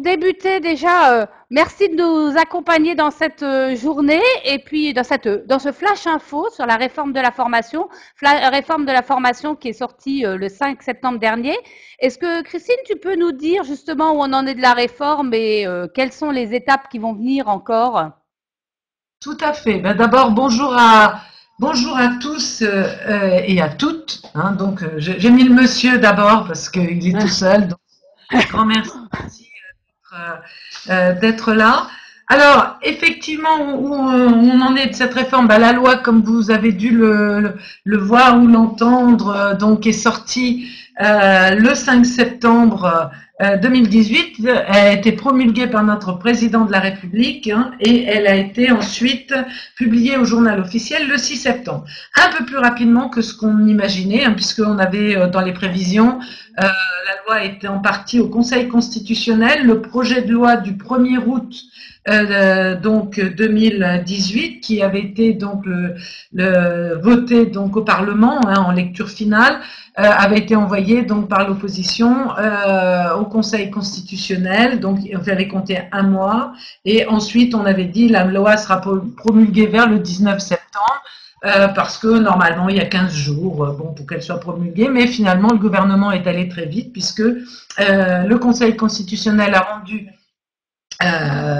débuter déjà, merci de nous accompagner dans cette journée et puis dans ce flash info sur la réforme de la formation, réforme de la formation qui est sortie le 5 septembre dernier. Est-ce que Christine, tu peux nous dire justement où on en est de la réforme et quelles sont les étapes qui vont venir encore? Tout à fait. Ben, d'abord, bonjour à tous et à toutes. Hein. Donc, j'ai mis le monsieur d'abord parce qu'il est tout seul. Donc, grand merci d'être là. Alors, effectivement, où on en est de cette réforme, ben, la loi, comme vous avez dû le voir ou l'entendre, donc est sortie le 5 septembre 2018. Elle a été promulguée par notre président de la République hein, et elle a été ensuite publiée au journal officiel le 6 septembre. Un peu plus rapidement que ce qu'on imaginait, hein, puisqu'on avait dans les prévisions, la loi était en partie au Conseil constitutionnel. Le projet de loi du 1er août donc 2018 qui avait été donc voté donc au Parlement hein, en lecture finale avait été envoyé donc par l'opposition au Conseil constitutionnel, donc on avait compté un mois et ensuite on avait dit la loi sera promulguée vers le 19 septembre parce que normalement il y a 15 jours bon, pour qu'elle soit promulguée, mais finalement le gouvernement est allé très vite puisque le Conseil constitutionnel a rendu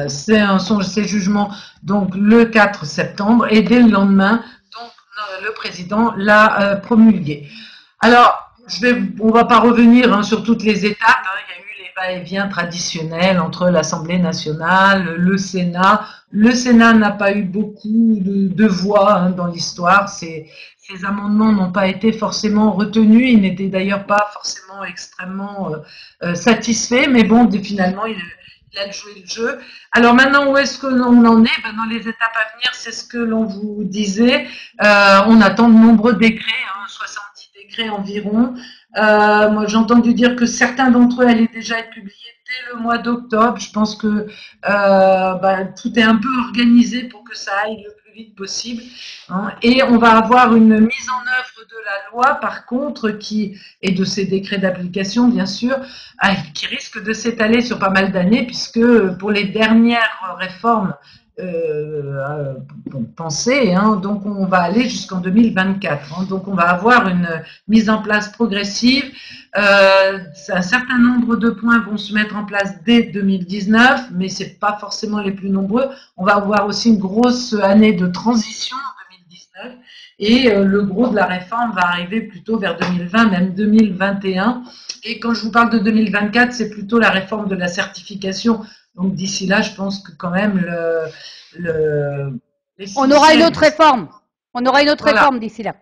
ses jugements donc le 4 septembre et dès le lendemain donc le président l'a promulgué. Alors on va pas revenir hein, sur toutes les étapes. Hein. Il y a eu les va-et-vient traditionnels entre l'Assemblée nationale, le Sénat. Le Sénat n'a pas eu beaucoup de voix hein, dans l'histoire. Ces amendements n'ont pas été forcément retenus. Ils n'étaient d'ailleurs pas forcément extrêmement satisfaits, mais bon, finalement, il a joué le jeu. Alors maintenant, où est-ce que l'on en est ben, dans les étapes à venir, c'est ce que l'on vous disait. On attend de nombreux décrets, hein, 70 décrets environ. Moi, j'ai entendu dire que certains d'entre eux allaient déjà être publiés dès le mois d'octobre. Je pense que ben, tout est un peu organisé pour que ça aille le plus vite possible. Hein. Et on va avoir une mise en œuvre de la loi, par contre, et de ces décrets d'application, bien sûr, qui risque de s'étaler sur pas mal d'années, puisque pour les dernières réformes pensées, hein, donc on va aller jusqu'en 2024. Hein, donc on va avoir une mise en place progressive. Un certain nombre de points vont se mettre en place dès 2019, mais c'est pas forcément les plus nombreux. On va avoir aussi une grosse année de transition en 2019 et le gros de la réforme va arriver plutôt vers 2020, même 2021. Et quand je vous parle de 2024, c'est plutôt la réforme de la certification. Donc d'ici là, je pense que quand même on aura une autre réforme. On aura une autre réforme d'ici là.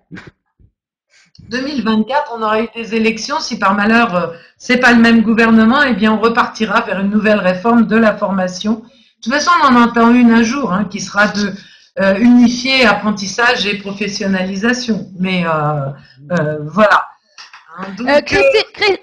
2024, on aura eu des élections. Si par malheur, c'est pas le même gouvernement, eh bien, on repartira vers une nouvelle réforme de la formation. De toute façon, on en entend une un jour, hein, qui sera de unifier apprentissage et professionnalisation. Mais voilà.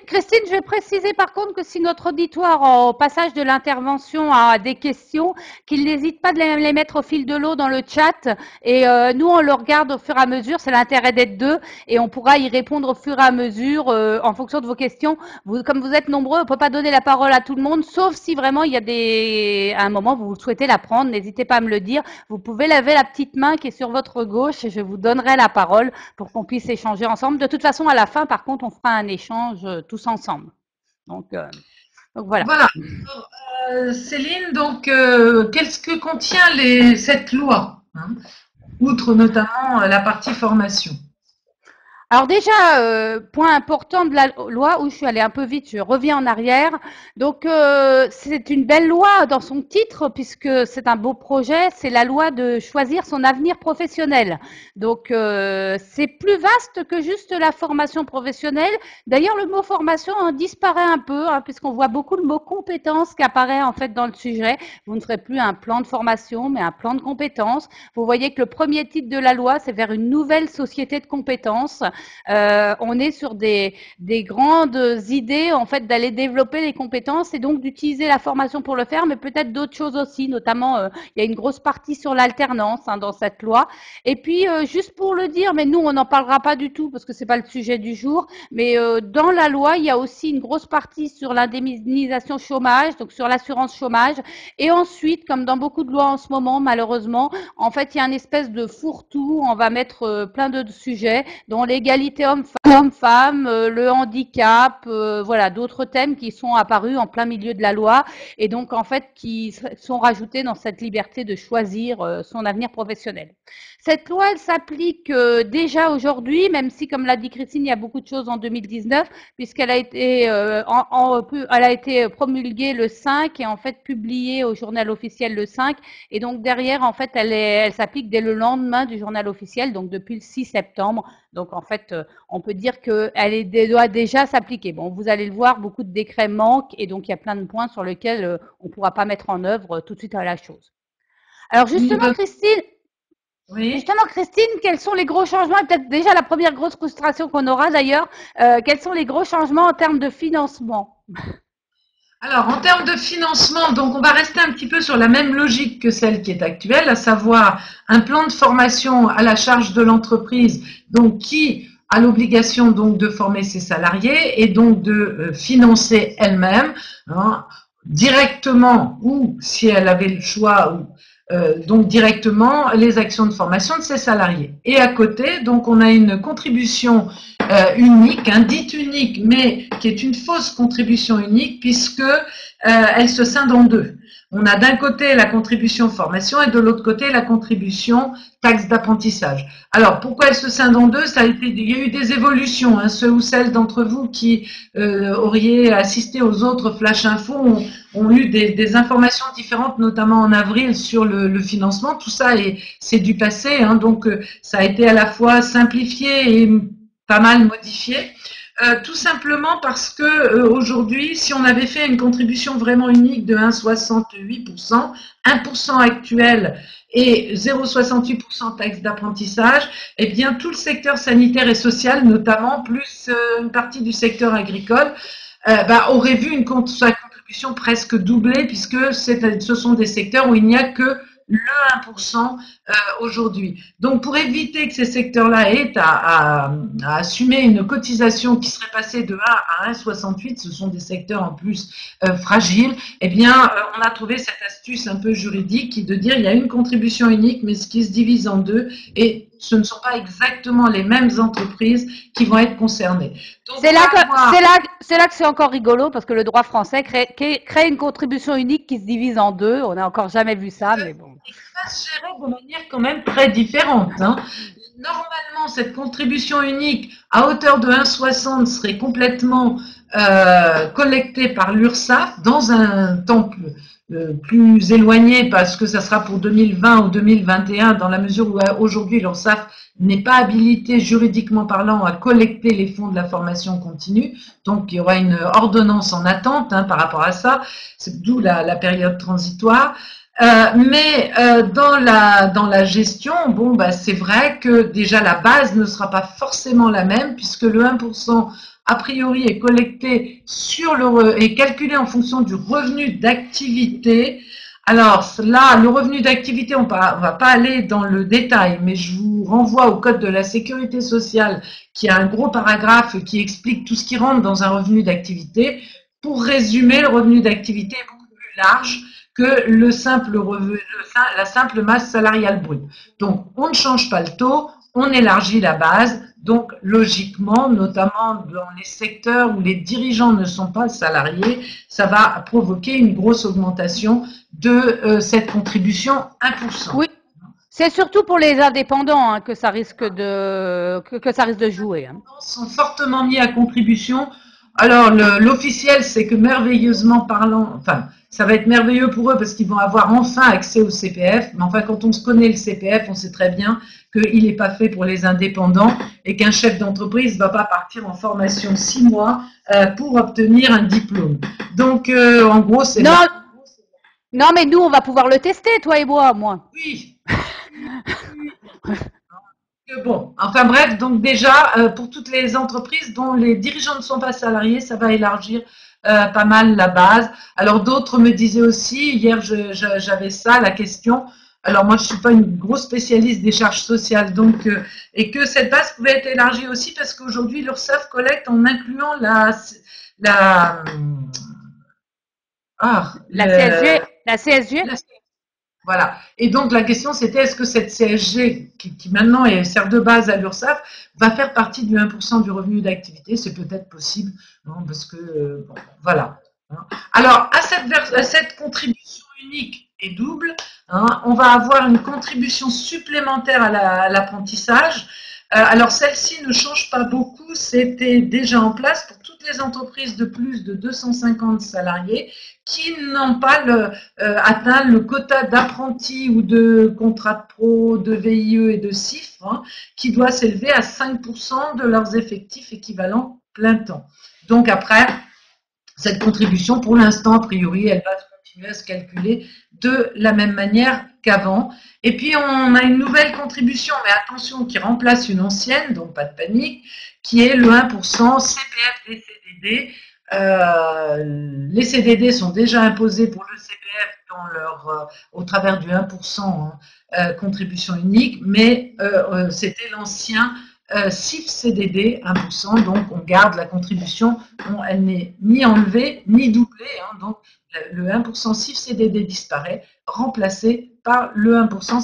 Christine, je vais préciser par contre que si notre auditoire, au passage de l'intervention, a des questions, qu'il n'hésite pas de les mettre au fil de l'eau dans le chat. Et nous, on le regarde au fur et à mesure. C'est l'intérêt d'être deux. Et on pourra y répondre au fur et à mesure en fonction de vos questions. Comme vous êtes nombreux, on ne peut pas donner la parole à tout le monde, sauf si vraiment il y a à un moment, vous souhaitez la prendre. N'hésitez pas à me le dire. Vous pouvez lever la petite main qui est sur votre gauche et je vous donnerai la parole pour qu'on puisse échanger ensemble. De toute façon, à la fin, par contre, on fera un échange tous ensemble. Donc voilà. Voilà. Céline, donc, qu'est-ce que contient cette loi hein, outre notamment la partie formation? Alors déjà, point important de la loi, où je suis allée un peu vite, je reviens en arrière. Donc c'est une belle loi dans son titre, puisque c'est un beau projet, c'est la loi de choisir son avenir professionnel. Donc c'est plus vaste que juste la formation professionnelle. D'ailleurs, le mot formation en disparaît un peu, hein, puisqu'on voit beaucoup le mot compétence qui apparaît en fait dans le sujet. Vous ne ferez plus un plan de formation, mais un plan de compétences. Vous voyez que le premier titre de la loi, c'est vers une nouvelle société de compétences. On est sur des grandes idées en fait d'aller développer les compétences et donc d'utiliser la formation pour le faire, mais peut-être d'autres choses aussi, notamment il y a une grosse partie sur l'alternance dans cette loi. Et puis juste pour le dire, mais nous on n'en parlera pas du tout parce que c'est pas le sujet du jour, mais dans la loi il y a aussi une grosse partie sur l'indemnisation chômage, donc sur l'assurance chômage. Et ensuite, comme dans beaucoup de lois en ce moment, malheureusement, en fait il y a une espèce de fourre-tout. On va mettre plein de sujets, dont l'égalité homme-femme, le handicap, voilà, d'autres thèmes qui sont apparus en plein milieu de la loi et donc en fait qui sont rajoutés dans cette liberté de choisir son avenir professionnel. Cette loi, elle s'applique déjà aujourd'hui, même si, comme l'a dit Christine, il y a beaucoup de choses en 2019, puisqu'elle a été, elle a été promulguée le 5 et en fait publiée au journal officiel le 5. Et donc derrière, en fait, elle s'applique dès le lendemain du journal officiel, donc depuis le 6 septembre. Donc en fait, on peut dire qu'elle doit déjà s'appliquer. Bon, vous allez le voir, beaucoup de décrets manquent et donc il y a plein de points sur lesquels on ne pourra pas mettre en œuvre tout de suite à la chose. Alors Oui. justement, Christine, quels sont les gros changements, et peut-être déjà la première grosse frustration qu'on aura d'ailleurs, quels sont les gros changements en termes de financement? Alors, en termes de financement, donc on va rester un petit peu sur la même logique que celle qui est actuelle, à savoir un plan de formation à la charge de l'entreprise, donc qui a l'obligation donc de former ses salariés et donc de financer elle-même, hein, directement ou si elle avait le choix donc directement les actions de formation de ses salariés. Et à côté, donc on a une contribution unique, dite unique, mais qui est une fausse contribution unique puisque elle se scinde en deux. On a d'un côté la contribution formation et de l'autre côté la contribution taxe d'apprentissage. Alors pourquoi elle se scinde en deux? Il y a eu des évolutions. Ceux ou celles d'entre vous qui auriez assisté aux autres flash info ont eu des informations différentes, notamment en avril sur le financement. Tout ça c'est du passé, donc ça a été à la fois simplifié et pas mal modifié. Tout simplement parce que aujourd'hui, si on avait fait une contribution vraiment unique de 1,68%, 1% actuel et 0,68% taxe d'apprentissage, eh bien tout le secteur sanitaire et social, notamment plus une partie du secteur agricole, aurait vu sa contribution presque doublée puisque ce sont des secteurs où il n'y a que le 1% aujourd'hui. Donc, pour éviter que ces secteurs-là aient à assumer une cotisation qui serait passée de 1 à 1,68, ce sont des secteurs en plus fragiles, eh bien, on a trouvé cette astuce un peu juridique de dire il y a une contribution unique, mais ce qui se divise en deux, et ce ne sont pas exactement les mêmes entreprises qui vont être concernées. C'est là que c'est encore rigolo parce que le droit français crée une contribution unique qui se divise en deux. On n'a encore jamais vu ça, mais bon. Et ça se gérait de manière quand même très différente. Normalement, cette contribution unique à hauteur de 1,60 serait complètement collectée par l'URSSAF dans un temps plus éloigné parce que ça sera pour 2020 ou 2021 dans la mesure où aujourd'hui l'URSSAF n'est pas habilité juridiquement parlant à collecter les fonds de la formation continue. Donc il y aura une ordonnance en attente par rapport à ça, c'est d'où la période transitoire. Mais dans la gestion, c'est vrai que déjà la base ne sera pas forcément la même puisque le 1% a priori est collecté est calculé en fonction du revenu d'activité. Alors là, le revenu d'activité, on va pas aller dans le détail, mais je vous renvoie au code de la sécurité sociale qui a un gros paragraphe qui explique tout ce qui rentre dans un revenu d'activité. Pour résumer, le revenu d'activité est beaucoup plus large que la simple masse salariale brute. Donc, on ne change pas le taux, on élargit la base. Donc, logiquement, notamment dans les secteurs où les dirigeants ne sont pas salariés, ça va provoquer une grosse augmentation de cette contribution 1%. Oui, c'est surtout pour les indépendants que ça risque de jouer. Ils sont fortement mis à contribution. Alors, l'officiel, c'est que merveilleusement parlant, ça va être merveilleux pour eux parce qu'ils vont avoir enfin accès au CPF. Mais enfin, quand on se connaît le CPF, on sait très bien qu'il n'est pas fait pour les indépendants et qu'un chef d'entreprise ne va pas partir en formation 6 mois pour obtenir un diplôme. Donc, en gros, c'est... Non, mais nous, on va pouvoir le tester, toi et moi, au moins. Oui. Bon, enfin bref, donc déjà, pour toutes les entreprises dont les dirigeants ne sont pas salariés, ça va élargir pas mal la base. Alors d'autres me disaient aussi, hier j'avais ça, la question, alors moi je suis pas une grosse spécialiste des charges sociales, donc et que cette base pouvait être élargie aussi parce qu'aujourd'hui l'URSSAF collecte en incluant la ah, La CSG, la CSG? la voilà. Et donc la question c'était est-ce que cette CSG, qui maintenant sert de base à l'URSSAF, va faire partie du 1% du revenu d'activité? C'est peut-être possible, hein, parce que bon, voilà. Hein. Alors à cette contribution unique et double, hein, on va avoir une contribution supplémentaire à l'apprentissage. Alors celle-ci ne change pas beaucoup, c'était déjà en place pour toutes les entreprises de plus de 250 salariés qui n'ont pas atteint le quota d'apprentis ou de contrats de pro, de VIE et de CIF, hein, qui doit s'élever à 5% de leurs effectifs équivalents plein temps. Donc après, cette contribution, pour l'instant, a priori, elle va continuer à se calculer de la même manière qu'avant. Et puis, on a une nouvelle contribution, mais attention, qui remplace une ancienne, donc pas de panique, qui est le 1% CPF des CDD. Les CDD sont déjà imposés pour le CPF au travers du 1% contribution unique, mais c'était l'ancien CIF CDD 1%, donc on garde la contribution, elle n'est ni enlevée ni doublée, hein, donc le 1% CIF CDD disparaît, remplacé par le 1%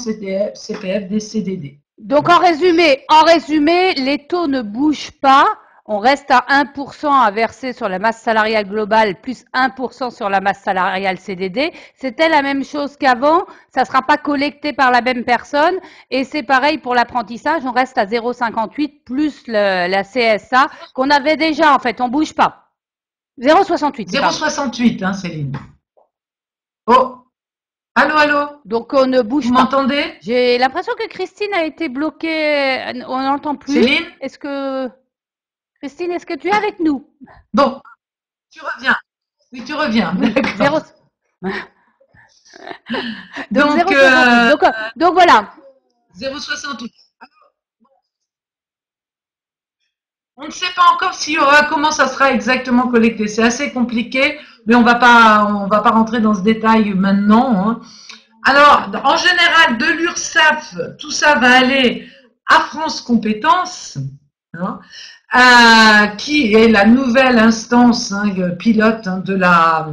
CPF des CDD. Donc en résumé, les taux ne bougent pas. On reste à 1% à verser sur la masse salariale globale plus 1% sur la masse salariale CDD. C'était la même chose qu'avant. Ça ne sera pas collecté par la même personne. Et c'est pareil pour l'apprentissage. On reste à 0,58 plus la CSA qu'on avait déjà en fait. On ne bouge pas. 0,68. 0,68, hein, Céline. Oh, allô. Donc on ne bouge pas. Vous m'entendez? J'ai l'impression que Christine a été bloquée. On n'entend plus. Céline? Christine, est-ce que tu es avec nous? Bon, tu reviens. Oui, tu reviens. Donc voilà. 0,68. On ne sait pas encore comment ça sera exactement collecté. C'est assez compliqué, mais on va pas rentrer dans ce détail maintenant. Hein. Alors, en général, de l'URSSAF, tout ça va aller à France Compétences. Hein. Qui est la nouvelle instance pilote de la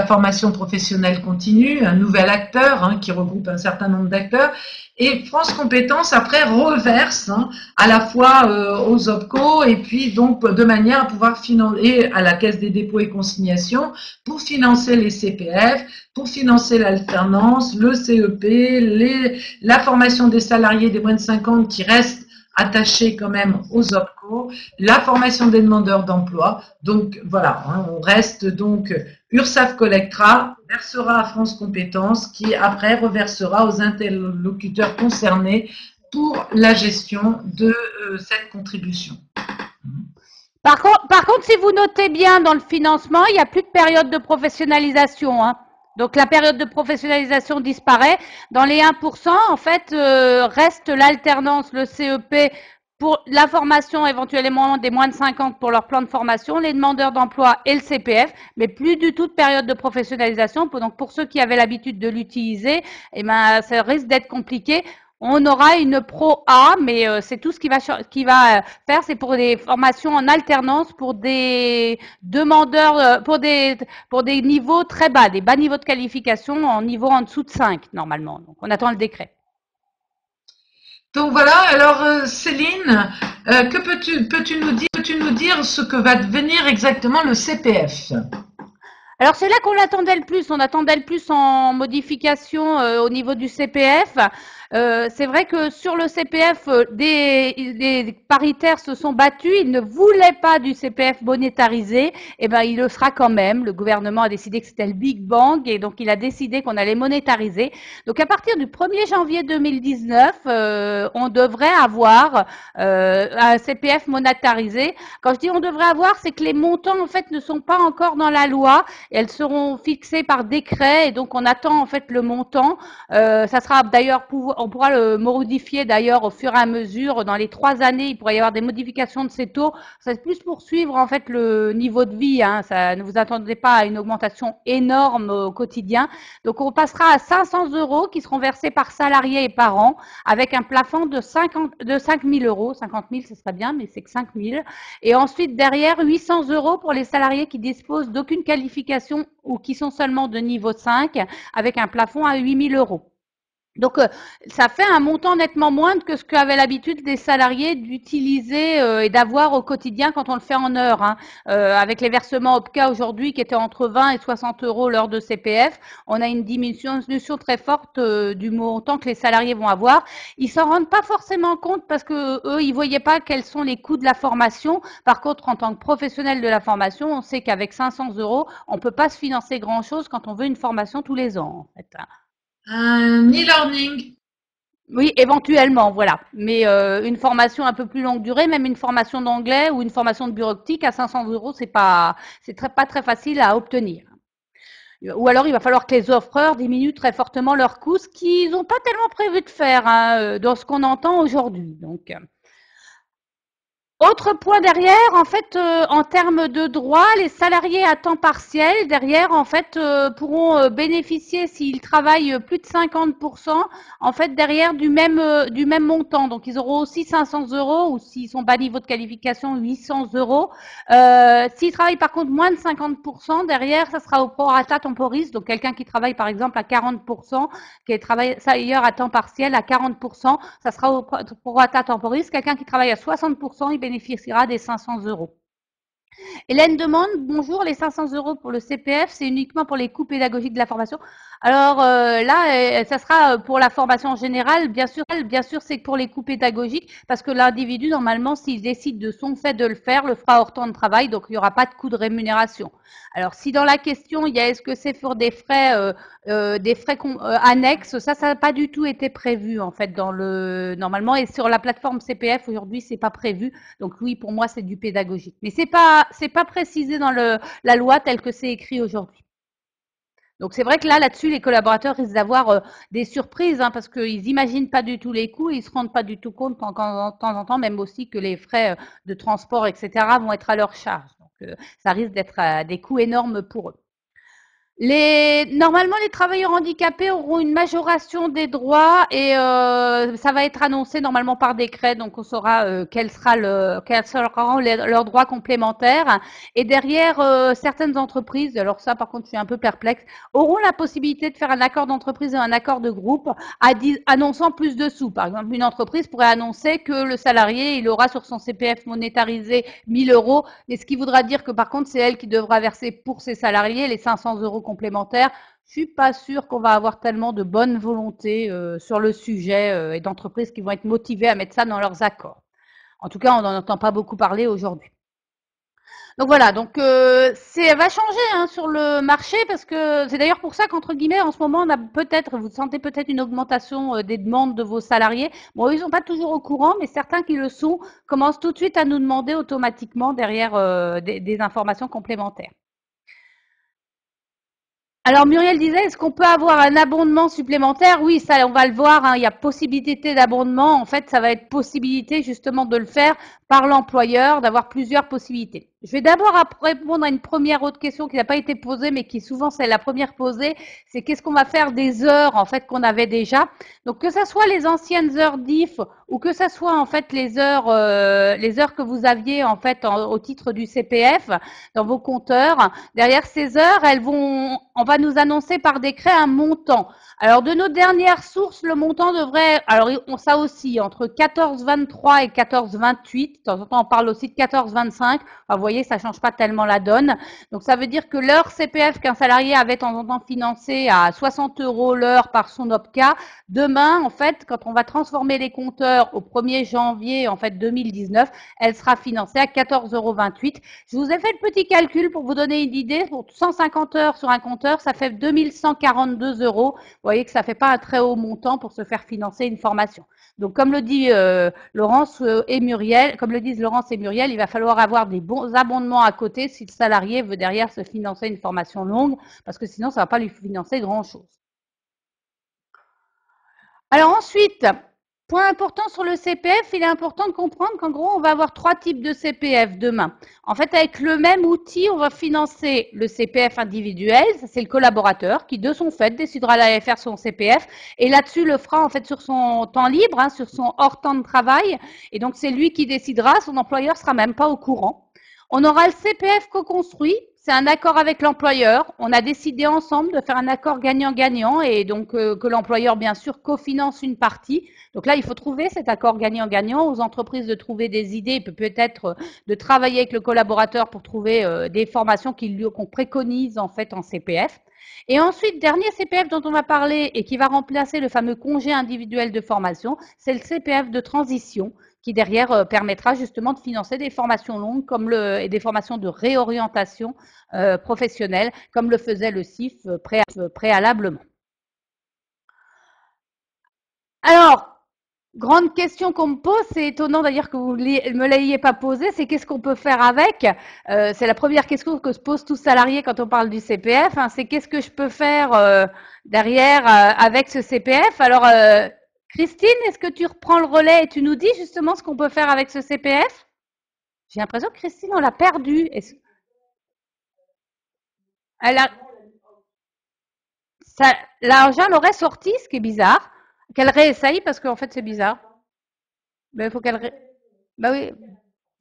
formation professionnelle continue, un nouvel acteur qui regroupe un certain nombre d'acteurs. Et France Compétences, après, reverse à la fois aux OPCO et puis donc de manière à pouvoir financer à la Caisse des dépôts et consignations pour financer les CPF, pour financer l'alternance, le CEP, la formation des salariés des moins de 50 qui restent attachés quand même aux OPCO, la formation des demandeurs d'emploi. Donc voilà, on reste donc, URSSAF collectera, versera à France Compétences qui après reversera aux interlocuteurs concernés pour la gestion de cette contribution. Par contre, si vous notez bien dans le financement, il n'y a plus de période de professionnalisation, hein. Donc la période de professionnalisation disparaît. Dans les 1%, en fait, reste l'alternance, le CEP pour la formation éventuellement des moins de 50 pour leur plan de formation, les demandeurs d'emploi et le CPF, mais plus du tout de période de professionnalisation. Donc pour ceux qui avaient l'habitude de l'utiliser, eh ben, ça risque d'être compliqué. On aura une Pro A, mais c'est tout ce qui va faire, c'est pour des formations en alternance, pour des demandeurs, pour des niveaux très bas, des bas niveaux de qualification en niveau en dessous de 5 normalement. Donc on attend le décret. Donc voilà, alors Céline, que peux-tu nous dire ce que va devenir exactement le CPF? Alors c'est là qu'on l'attendait le plus. On attendait le plus en modification au niveau du CPF. C'est vrai que sur le CPF, des paritaires se sont battus. Ils ne voulaient pas du CPF monétarisé. Eh ben, il le sera quand même. Le gouvernement a décidé que c'était le Big Bang et donc il a décidé qu'on allait monétariser. Donc à partir du 1er janvier 2019, on devrait avoir un CPF monétarisé. Quand je dis on devrait avoir, c'est que les montants en fait ne sont pas encore dans la loi et elles seront fixées par décret et donc on attend en fait le montant. Ça sera d'ailleurs, on pourra le modifier d'ailleurs au fur et à mesure. Dans les 3 années, il pourrait y avoir des modifications de ces taux. C'est plus pour suivre en fait le niveau de vie. Hein. Ça, ne vous attendez pas à une augmentation énorme au quotidien. Donc on passera à 500 € qui seront versés par salarié et par an, avec un plafond de 5 000 euros. 50 000, ce serait bien, mais c'est que 5 000. Et ensuite, derrière, 800 € pour les salariés qui disposent d'aucune qualification ou qui sont seulement de niveau 5, avec un plafond à 8 000 euros. Donc, ça fait un montant nettement moindre que ce qu'avaient l'habitude des salariés d'utiliser et d'avoir au quotidien quand on le fait en heures. Hein. Avec les versements OPCA aujourd'hui qui étaient entre 20 et 60 € l'heure de CPF, on a une diminution très forte du montant que les salariés vont avoir. Ils s'en rendent pas forcément compte parce que eux, ils voyaient pas quels sont les coûts de la formation. Par contre, en tant que professionnel de la formation, on sait qu'avec 500 €, on peut pas se financer grand-chose quand on veut une formation tous les ans. En fait. Un e-learning. Oui, éventuellement, voilà. Mais une formation un peu plus longue durée, même une formation d'anglais ou une formation de bureautique à 500 €, pas très facile à obtenir. Ou alors, il va falloir que les offreurs diminuent très fortement leurs coûts, ce qu'ils n'ont pas tellement prévu de faire hein, dans ce qu'on entend aujourd'hui. Donc, autre point derrière, en fait, en termes de droits, les salariés à temps partiel, derrière, en fait, pourront bénéficier, s'ils travaillent plus de 50%, en fait, derrière du même montant. Donc, ils auront aussi 500 € ou s'ils sont bas niveau de qualification, 800 €. S'ils travaillent par contre moins de 50%, derrière, ça sera au prorata temporis. Donc, quelqu'un qui travaille par exemple à 40%, qui est travailleur à temps partiel à 40%, ça sera au prorata temporis. Quelqu'un qui travaille à 60%, il bénéficiera des 500 €. Hélène demande, bonjour, les 500 € pour le CPF, c'est uniquement pour les coûts pédagogiques de la formation. Alors là, ça sera pour la formation générale, bien sûr c'est pour les coûts pédagogiques, parce que l'individu, normalement, s'il décide de son fait de le faire, le fera hors temps de travail, donc il n'y aura pas de coût de rémunération. Alors si dans la question, il y a est-ce que c'est pour des frais annexes, ça n'a pas du tout été prévu en fait normalement, et sur la plateforme CPF aujourd'hui, c'est pas prévu. Donc oui, pour moi, c'est du pédagogique. Mais c'est pas précisé dans la loi telle que c'est écrit aujourd'hui. Donc c'est vrai que là-dessus, les collaborateurs risquent d'avoir des surprises hein, parce qu'ils n'imaginent pas du tout les coûts, ils ne se rendent pas du tout compte de temps en temps, même aussi que les frais de transport, etc., vont être à leur charge. Donc ça risque d'être des coûts énormes pour eux. Normalement, les travailleurs handicapés auront une majoration des droits et ça va être annoncé normalement par décret, donc on saura quels seront leurs droits complémentaires. Et derrière, certaines entreprises, alors ça par contre je suis un peu perplexe, auront la possibilité de faire un accord d'entreprise et un accord de groupe annonçant plus de sous. Par exemple, une entreprise pourrait annoncer que le salarié, il aura sur son CPF monétarisé 1 000 €, mais ce qui voudra dire que par contre c'est elle qui devra verser pour ses salariés les 500 € complémentaires. Je suis pas sûre qu'on va avoir tellement de bonne volonté sur le sujet et d'entreprises qui vont être motivées à mettre ça dans leurs accords. En tout cas, on n'en entend pas beaucoup parler aujourd'hui. Donc voilà, donc ça va changer hein, sur le marché parce que c'est d'ailleurs pour ça qu'entre guillemets en ce moment on a vous sentez peut-être une augmentation des demandes de vos salariés. Bon, ils sont pas toujours au courant, mais certains qui le sont commencent tout de suite à nous demander automatiquement derrière des informations complémentaires. Alors Muriel disait, est-ce qu'on peut avoir un abondement supplémentaire? Oui, ça on va le voir, hein, il y a possibilité d'abondement. En fait, ça va être possibilité justement de le faire par l'employeur, d'avoir plusieurs possibilités. Je vais d'abord répondre à une première autre question qui n'a pas été posée, mais qui souvent c'est la première posée, c'est qu'est-ce qu'on va faire des heures en fait qu'on avait déjà. Donc que ce soit les anciennes heures DIF ou que ce soit en fait les heures que vous aviez en fait au titre du CPF dans vos compteurs. Derrière ces heures, on va nous annoncer par décret un montant. Alors de nos dernières sources, le montant devrait, alors ça aussi entre 14,23 et 14,28. De temps en temps, on parle aussi de 14,25. Enfin, vous voyez, ça change pas tellement la donne. Donc ça veut dire que l'heure CPF qu'un salarié avait de temps en temps financée à 60 € l'heure par son OPCA, demain en fait, quand on va transformer les compteurs au 1er janvier en fait 2019, elle sera financée à 14,28 €. Je vous ai fait le petit calcul pour vous donner une idée. Pour 150 heures sur un compteur, ça fait 2142 €. Vous voyez que ça ne fait pas un très haut montant pour se faire financer une formation. Donc, comme le dit Laurence et Muriel, il va falloir avoir des bons d'abondement à côté si le salarié veut derrière se financer une formation longue, parce que sinon, ça ne va pas lui financer grand-chose. Alors ensuite, point important sur le CPF, il est important de comprendre qu'en gros, on va avoir 3 types de CPF demain. En fait, avec le même outil, on va financer le CPF individuel, ça c'est le collaborateur qui, de son fait, décidera d'aller faire son CPF et là-dessus le fera en fait sur son temps libre, hein, sur son hors temps de travail. Et donc, c'est lui qui décidera, son employeur ne sera même pas au courant. On aura le CPF co-construit, c'est un accord avec l'employeur. On a décidé ensemble de faire un accord gagnant-gagnant et donc que l'employeur, bien sûr, cofinance une partie. Donc là, il faut trouver cet accord gagnant-gagnant, aux entreprises de trouver des idées, peut-être de travailler avec le collaborateur pour trouver des formations qu'on préconise en fait en CPF. Et ensuite, dernier CPF dont on va parler et qui va remplacer le fameux congé individuel de formation, c'est le CPF de transition qui derrière permettra justement de financer des formations longues et des formations de réorientation professionnelle, comme le faisait le CIF préalablement. Alors, grande question qu'on me pose, c'est étonnant d'ailleurs que vous ne me l'ayez pas posée, c'est qu'est-ce qu'on peut faire avec c'est la première question que se pose tout salarié quand on parle du CPF, hein, c'est qu'est-ce que je peux faire derrière avec ce CPF. Alors, Christine, est-ce que tu reprends le relais et tu nous dis justement ce qu'on peut faire avec ce CPF? J'ai l'impression que Christine, on l'a perdue. Elle a, l'argent l'aurait sorti, ce qui est bizarre. Qu'elle réessaye parce qu'en fait c'est bizarre. Mais il faut bah oui,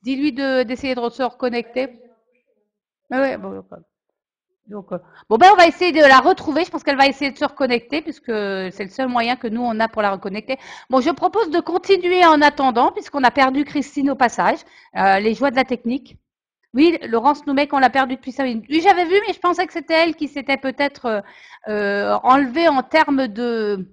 dis-lui d'essayer de se reconnecter. Bah oui, bon, bon ben on va essayer de la retrouver. Je pense qu'elle va essayer de se reconnecter puisque c'est le seul moyen que nous on a pour la reconnecter. Bon, je propose de continuer en attendant puisqu'on a perdu Christine au passage. Les joies de la technique. Oui, Laurence nous met qu'on l'a perdue depuis 5 minutes. Oui, j'avais vu, mais je pensais que c'était elle qui s'était peut-être enlevée en termes de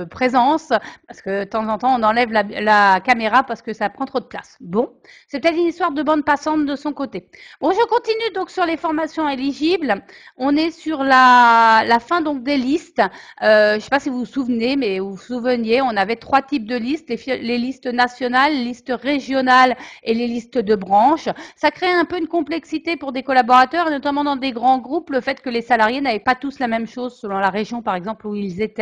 présence, parce que de temps en temps, on enlève la caméra parce que ça prend trop de place. Bon, c'est peut-être une histoire de bande passante de son côté. Bon, je continue donc sur les formations éligibles. On est sur la fin donc des listes. Je ne sais pas si vous vous souvenez, mais vous vous souveniez, on avait 3 types de listes, les listes nationales, les listes régionales et les listes de branches. Ça crée un peu une complexité pour des collaborateurs, et notamment dans des grands groupes, le fait que les salariés n'avaient pas tous la même chose selon la région, par exemple, où ils étaient.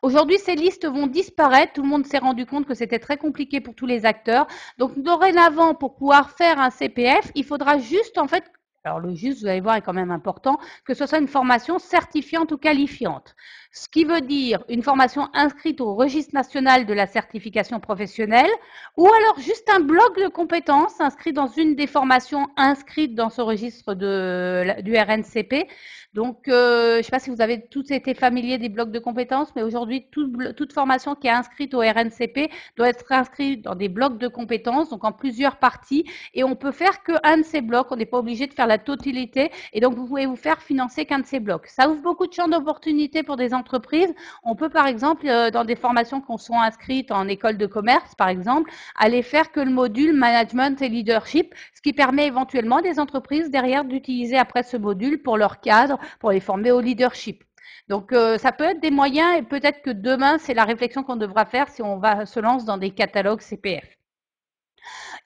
Aujourd'hui, ces listes vont disparaître. Tout le monde s'est rendu compte que c'était très compliqué pour tous les acteurs. Donc, dorénavant, pour pouvoir faire un CPF, il faudra juste, en fait, alors le juste, vous allez voir, est quand même important, que ce soit une formation certifiante ou qualifiante. Ce qui veut dire une formation inscrite au registre national de la certification professionnelle ou alors juste un bloc de compétences inscrit dans une des formations inscrites dans ce registre du RNCP. Donc, je ne sais pas si vous avez tous été familiers des blocs de compétences, mais aujourd'hui, toute formation qui est inscrite au RNCP doit être inscrite dans des blocs de compétences, donc en plusieurs parties, et on peut faire qu'un de ces blocs, on n'est pas obligé de faire la totalité, et donc vous pouvez vous faire financer qu'un de ces blocs. Ça ouvre beaucoup de champs d'opportunités pour des entreprises. On peut par exemple, dans des formations qui sont inscrites en école de commerce, par exemple, aller faire que le module management et leadership, ce qui permet éventuellement des entreprises derrière d'utiliser après ce module pour leur cadre, pour les former au leadership. Donc, ça peut être des moyens et peut-être que demain, c'est la réflexion qu'on devra faire si on se lance dans des catalogues CPF.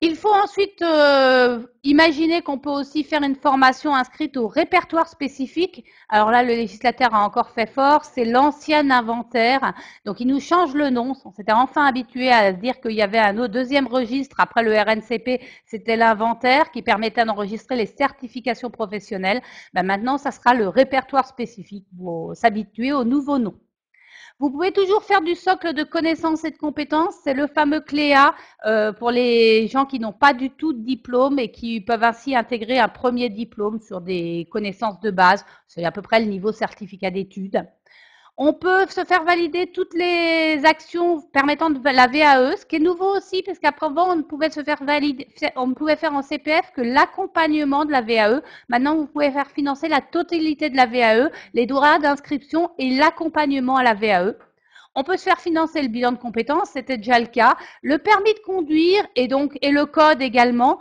Il faut ensuite imaginer qu'on peut aussi faire une formation inscrite au répertoire spécifique. Alors là, le législateur a encore fait fort, c'est l'ancien inventaire. Donc, il nous change le nom. On s'était enfin habitué à dire qu'il y avait un autre deuxième registre après le RNCP, c'était l'inventaire qui permettait d'enregistrer les certifications professionnelles. Ben maintenant, ça sera le répertoire spécifique. Il faut s'habituer au nouveau nom. Vous pouvez toujours faire du socle de connaissances et de compétences. C'est le fameux CLEA pour les gens qui n'ont pas du tout de diplôme et qui peuvent ainsi intégrer un premier diplôme sur des connaissances de base. C'est à peu près le niveau certificat d'études. On peut se faire valider toutes les actions permettant de la VAE, ce qui est nouveau aussi, parce qu'avant, on ne pouvait se faire valider, on ne pouvait faire en CPF que l'accompagnement de la VAE. Maintenant, vous pouvez faire financer la totalité de la VAE, les droits d'inscription et l'accompagnement à la VAE. On peut se faire financer le bilan de compétences, c'était déjà le cas, le permis de conduire et le code également.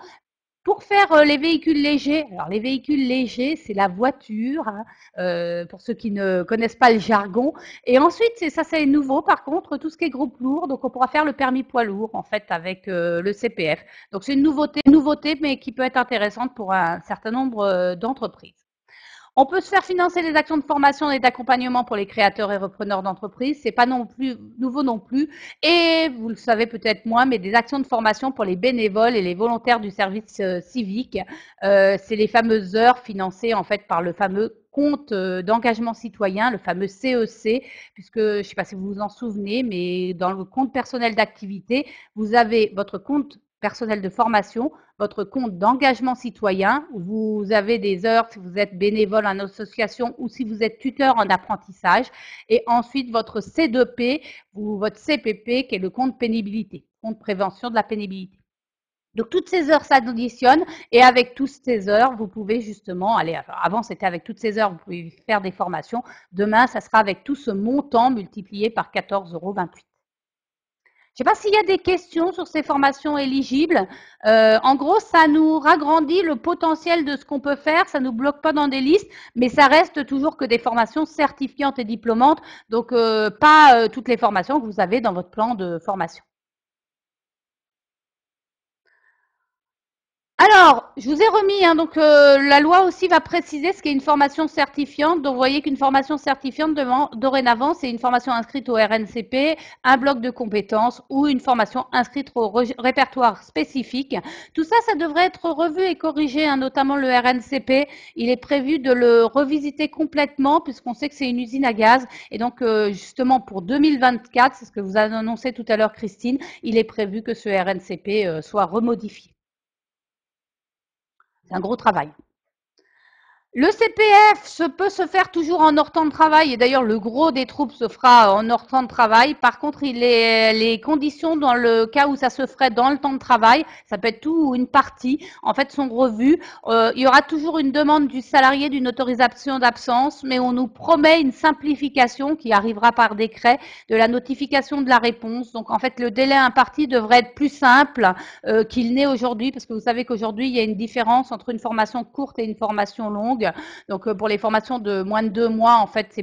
Pour faire les véhicules légers, alors les véhicules légers, c'est la voiture, hein, pour ceux qui ne connaissent pas le jargon. Et ensuite, c'est nouveau, par contre, tout ce qui est groupe lourd, donc on pourra faire le permis poids lourd, en fait, avec le CPF. Donc c'est une nouveauté, mais qui peut être intéressante pour un certain nombre d'entreprises. On peut se faire financer des actions de formation et d'accompagnement pour les créateurs et repreneurs d'entreprises. C'est pas non plus nouveau non plus. Et vous le savez peut-être moins, mais des actions de formation pour les bénévoles et les volontaires du service civique. C'est les fameuses heures financées en fait par le fameux compte d'engagement citoyen, le fameux CEC, puisque je ne sais pas si vous vous en souvenez, mais dans le compte personnel d'activité, vous avez votre compte personnel de formation, votre compte d'engagement citoyen, où vous avez des heures si vous êtes bénévole en association ou si vous êtes tuteur en apprentissage, et ensuite votre C2P ou votre CPP qui est le compte pénibilité, compte prévention de la pénibilité. Donc toutes ces heures s'additionnent et avec toutes ces heures, vous pouvez justement aller. Avant, c'était avec toutes ces heures, vous pouvez faire des formations. Demain, ça sera avec tout ce montant multiplié par 14,28 €. Je ne sais pas s'il y a des questions sur ces formations éligibles. En gros, ça nous ragrandit le potentiel de ce qu'on peut faire, ça ne nous bloque pas dans des listes, mais ça reste toujours que des formations certifiantes et diplômantes, donc pas toutes les formations que vous avez dans votre plan de formation. Alors, je vous ai remis, hein, donc la loi aussi va préciser ce qu'est une formation certifiante. Donc, vous voyez qu'une formation certifiante, dorénavant, c'est une formation inscrite au RNCP, un bloc de compétences ou une formation inscrite au répertoire spécifique. Tout ça, ça devrait être revu et corrigé, hein, notamment le RNCP. Il est prévu de le revisiter complètement puisqu'on sait que c'est une usine à gaz. Et donc, justement, pour 2024, c'est ce que vous avez annoncé tout à l'heure, Christine, il est prévu que ce RNCP soit remodifié. C'est un gros travail. Le CPF peut se faire toujours en hors temps de travail et d'ailleurs le gros des troupes se fera en hors temps de travail. Par contre, les conditions dans le cas où ça se ferait dans le temps de travail, ça peut être tout ou une partie, en fait sont revues. Il y aura toujours une demande du salarié d'une autorisation d'absence, mais on nous promet une simplification qui arrivera par décret de la notification de la réponse. Donc en fait, le délai imparti devrait être plus simple qu'il n'est aujourd'hui, parce que vous savez qu'aujourd'hui, il y a une différence entre une formation courte et une formation longue. Donc, pour les formations de moins de 2 mois, en fait,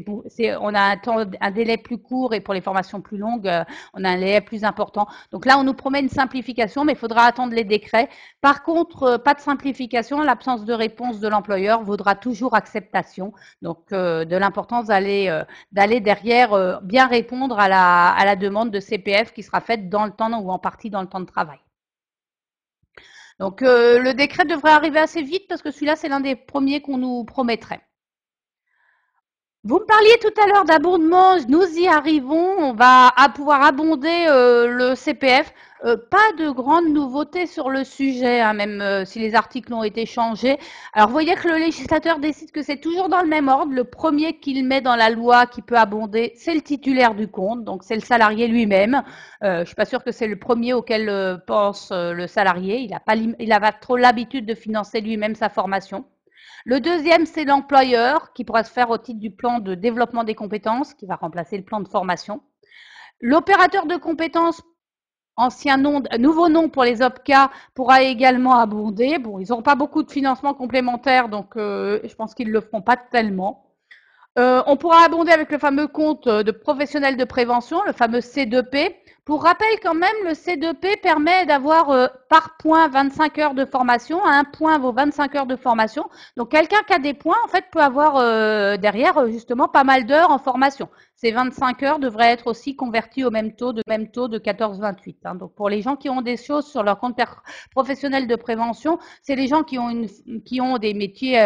on a un délai plus court et pour les formations plus longues, on a un délai plus important. Donc là, on nous promet une simplification, mais il faudra attendre les décrets. Par contre, pas de simplification, l'absence de réponse de l'employeur vaudra toujours acceptation. Donc, de l'importance d'aller derrière bien répondre à la demande de CPF qui sera faite dans le temps ou en partie dans le temps de travail. Donc le décret devrait arriver assez vite parce que celui-là, c'est l'un des premiers qu'on nous promettrait. Vous me parliez tout à l'heure d'abondement, nous y arrivons, on va pouvoir abonder le CPF. Pas de grandes nouveautés sur le sujet, hein, même si les articles ont été changés. Alors vous voyez que le législateur décide que c'est toujours dans le même ordre. Le premier qu'il met dans la loi qui peut abonder, c'est le titulaire du compte, donc c'est le salarié lui-même. Je suis pas sûre que c'est le premier auquel pense le salarié. Il a pas trop l'habitude de financer lui-même sa formation. Le deuxième, c'est l'employeur qui pourra se faire au titre du plan de développement des compétences qui va remplacer le plan de formation. L'opérateur de compétences, nouveau nom pour les OPCA, pourra également abonder. Bon, ils n'auront pas beaucoup de financement complémentaire, donc je pense qu'ils ne le feront pas tellement. On pourra abonder avec le fameux compte de professionnel de prévention, le fameux C2P. Pour rappel, quand même, le C2P permet d'avoir par point 25 heures de formation. Un point vaut 25 heures de formation. Donc, quelqu'un qui a des points, en fait, peut avoir derrière, justement, pas mal d'heures en formation. Ces 25 heures devraient être aussi converties au même taux de 14,28. Hein. Donc, pour les gens qui ont des choses sur leur compte professionnel de prévention, c'est les gens qui ont des métiers,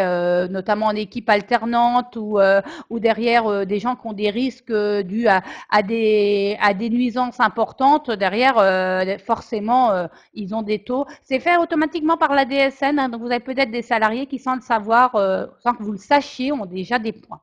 notamment en équipe alternante ou derrière des gens qui ont des risques dus à des nuisances importantes. Derrière, forcément, ils ont des taux. C'est fait automatiquement par la DSN. Hein, donc, vous avez peut-être des salariés qui, sans le savoir, sans que vous le sachiez, ont déjà des points.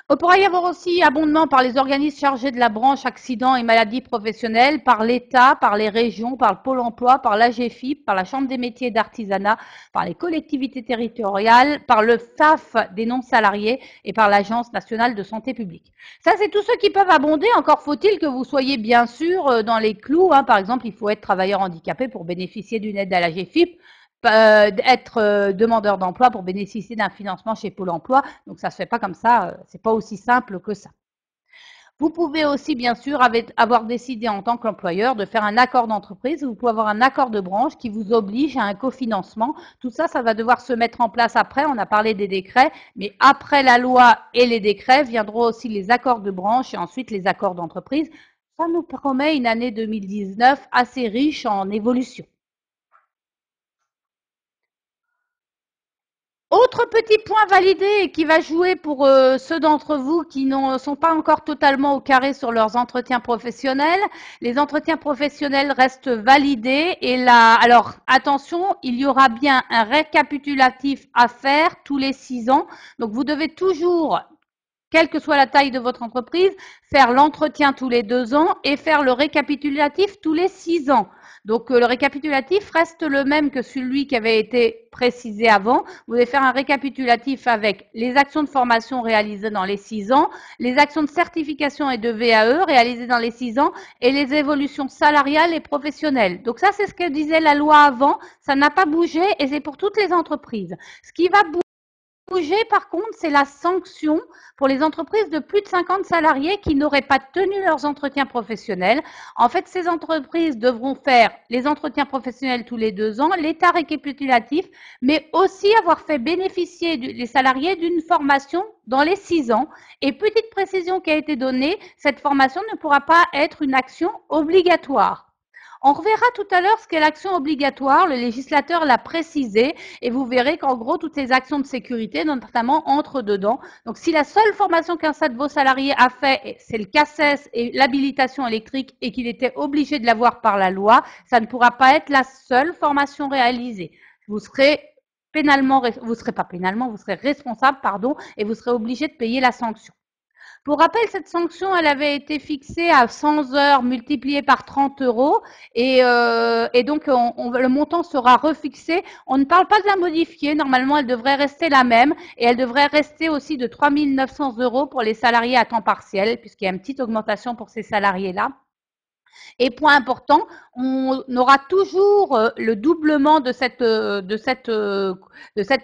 Il pourra y avoir aussi abondement par les organismes chargés de la branche accidents et maladies professionnelles, par l'État, par les régions, par le Pôle emploi, par l'AGFIP, par la Chambre des métiers et d'artisanat, par les collectivités territoriales, par le FAF des non-salariés et par l'Agence nationale de santé publique. Ça, c'est tous ceux qui peuvent abonder. Encore faut-il que vous soyez bien sûr dans les clous. Par exemple, il faut être travailleur handicapé pour bénéficier d'une aide à l'AGFIP, être demandeur d'emploi pour bénéficier d'un financement chez Pôle emploi. Donc ça se fait pas comme ça, c'est pas aussi simple que ça. Vous pouvez aussi, bien sûr, avoir décidé en tant qu'employeur de faire un accord d'entreprise. Vous pouvez avoir un accord de branche qui vous oblige à un cofinancement. Tout ça, ça va devoir se mettre en place après. On a parlé des décrets, mais après la loi et les décrets viendront aussi les accords de branche et ensuite les accords d'entreprise. Ça nous promet une année 2019 assez riche en évolution. Autre petit point validé et qui va jouer pour ceux d'entre vous qui ne sont pas encore totalement au carré sur leurs entretiens professionnels. Les entretiens professionnels restent validés et là, alors attention, il y aura bien un récapitulatif à faire tous les 6 ans. Donc vous devez toujours, quelle que soit la taille de votre entreprise, faire l'entretien tous les 2 ans et faire le récapitulatif tous les 6 ans. Donc le récapitulatif reste le même que celui qui avait été précisé avant. Vous devez faire un récapitulatif avec les actions de formation réalisées dans les 6 ans, les actions de certification et de VAE réalisées dans les 6 ans et les évolutions salariales et professionnelles. Donc ça, c'est ce que disait la loi avant. Ça n'a pas bougé et c'est pour toutes les entreprises. Ce qui va bouger, par contre, c'est la sanction pour les entreprises de plus de 50 salariés qui n'auraient pas tenu leurs entretiens professionnels. En fait, ces entreprises devront faire les entretiens professionnels tous les 2 ans, l'état récapitulatif, mais aussi avoir fait bénéficier les salariés d'une formation dans les 6 ans. Et petite précision qui a été donnée, cette formation ne pourra pas être une action obligatoire. On reverra tout à l'heure ce qu'est l'action obligatoire. Le législateur l'a précisé et vous verrez qu'en gros, toutes les actions de sécurité, notamment, entrent dedans. Donc, si la seule formation qu'un de vos salariés a fait, c'est le CACES et l'habilitation électrique et qu'il était obligé de l'avoir par la loi, ça ne pourra pas être la seule formation réalisée. Vous serez vous serez responsable, et vous serez obligé de payer la sanction. Pour rappel, cette sanction, elle avait été fixée à 100 heures multipliées par 30 euros et donc le montant sera refixé. On ne parle pas de la modifier. Normalement, elle devrait rester la même et elle devrait rester aussi de 3 900 euros pour les salariés à temps partiel puisqu'il y a une petite augmentation pour ces salariés-là. Et point important, on aura toujours le doublement de cette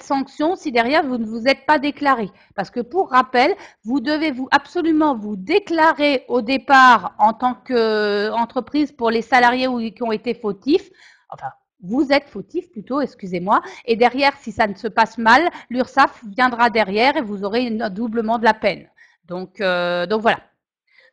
sanction si derrière vous ne vous êtes pas déclaré. Parce que pour rappel, vous devez absolument vous déclarer au départ en tant qu'entreprise pour les salariés qui ont été fautifs. Enfin, vous êtes fautif plutôt, excusez-moi. Et derrière, si ça ne se passe mal, l'URSSAF viendra derrière et vous aurez un doublement de la peine. Donc voilà.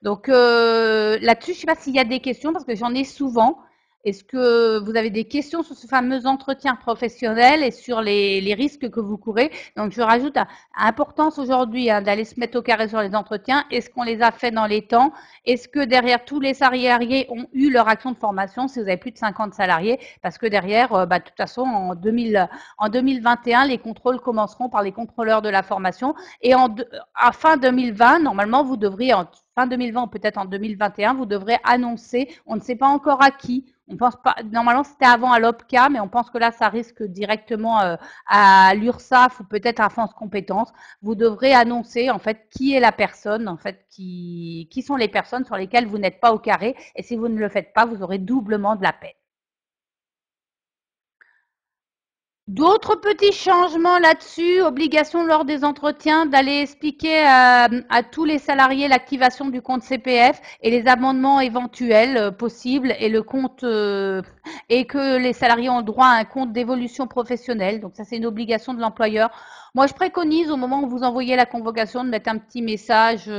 Donc là-dessus, je ne sais pas s'il y a des questions parce que j'en ai souvent. Est-ce que vous avez des questions sur ce fameux entretien professionnel et sur les risques que vous courez? Donc je rajoute à importance aujourd'hui d'aller se mettre au carré sur les entretiens. Est-ce qu'on les a fait dans les temps? Est-ce que derrière tous les salariés ont eu leur action de formation si vous avez plus de 50 salariés? Parce que derrière, de toute façon, en 2021, les contrôles commenceront par les contrôleurs de la formation. Et à fin 2020, normalement, vous devriez, fin 2020 ou peut-être en 2021, vous devrez annoncer, on ne sait pas encore à qui, on pense pas, normalement c'était avant à l'OPCA, mais on pense que là ça risque directement à l'URSSAF ou peut-être à France Compétences. Vous devrez annoncer en fait qui est la personne, en fait qui sont les personnes sur lesquelles vous n'êtes pas au carré, et si vous ne le faites pas, vous aurez doublement de la peine. D'autres petits changements là-dessus, obligation lors des entretiens d'aller expliquer à tous les salariés l'activation du compte CPF et les amendements éventuels possibles et le compte et que les salariés ont le droit à un compte d'évolution professionnelle. Donc ça, c'est une obligation de l'employeur. Moi, je préconise au moment où vous envoyez la convocation de mettre un petit message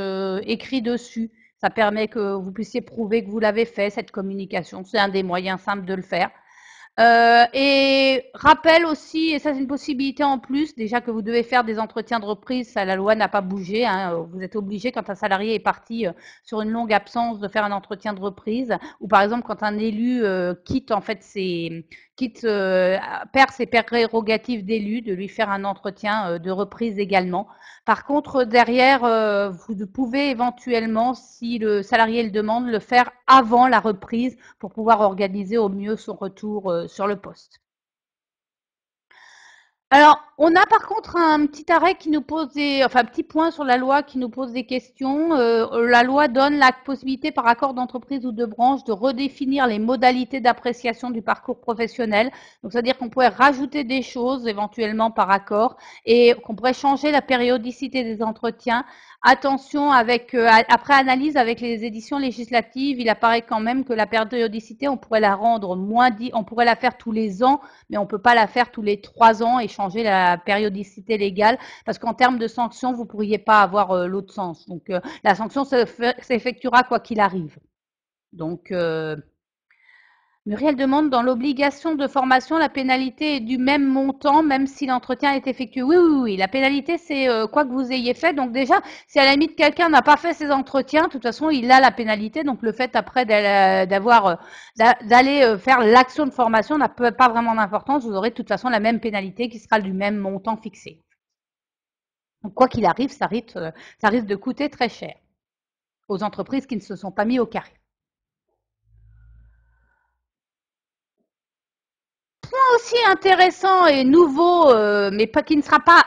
écrit dessus. Ça permet que vous puissiez prouver que vous l'avez fait, cette communication. C'est un des moyens simples de le faire. Et rappel aussi, et ça c'est une possibilité en plus, déjà que vous devez faire des entretiens de reprise, ça la loi n'a pas bougé, hein, vous êtes obligé quand un salarié est parti sur une longue absence de faire un entretien de reprise, ou par exemple quand un élu quitte en fait quitte perd ses prérogatives d'élu, de lui faire un entretien de reprise également. Par contre, derrière, vous pouvez éventuellement, si le salarié le demande, le faire avant la reprise pour pouvoir organiser au mieux son retour sur le poste. Alors, on a par contre un petit arrêt qui nous pose enfin, un petit point sur la loi qui nous pose des questions. La loi donne la possibilité par accord d'entreprise ou de branche de redéfinir les modalités d'appréciation du parcours professionnel. Donc, c'est-à-dire qu'on pourrait rajouter des choses éventuellement par accord et qu'on pourrait changer la périodicité des entretiens. Attention, après analyse avec les éditions législatives, il apparaît quand même que la périodicité, on pourrait la rendre on pourrait la faire tous les ans, mais on ne peut pas la faire tous les 3 ans et changer la périodicité légale, parce qu'en termes de sanctions, vous ne pourriez pas avoir l'autre sens. Donc, la sanction s'effectuera quoi qu'il arrive. Donc, Muriel demande, dans l'obligation de formation, la pénalité est du même montant, même si l'entretien est effectué. Oui, oui, oui. La pénalité, c'est quoi que vous ayez fait. Donc déjà, si à la limite quelqu'un n'a pas fait ses entretiens, de toute façon, il a la pénalité. Donc le fait après d'aller faire l'action de formation n'a pas vraiment d'importance. Vous aurez de toute façon la même pénalité qui sera du même montant fixé. Donc quoi qu'il arrive, ça risque de coûter très cher aux entreprises qui ne se sont pas mis au carré. Aussi intéressant et nouveau, mais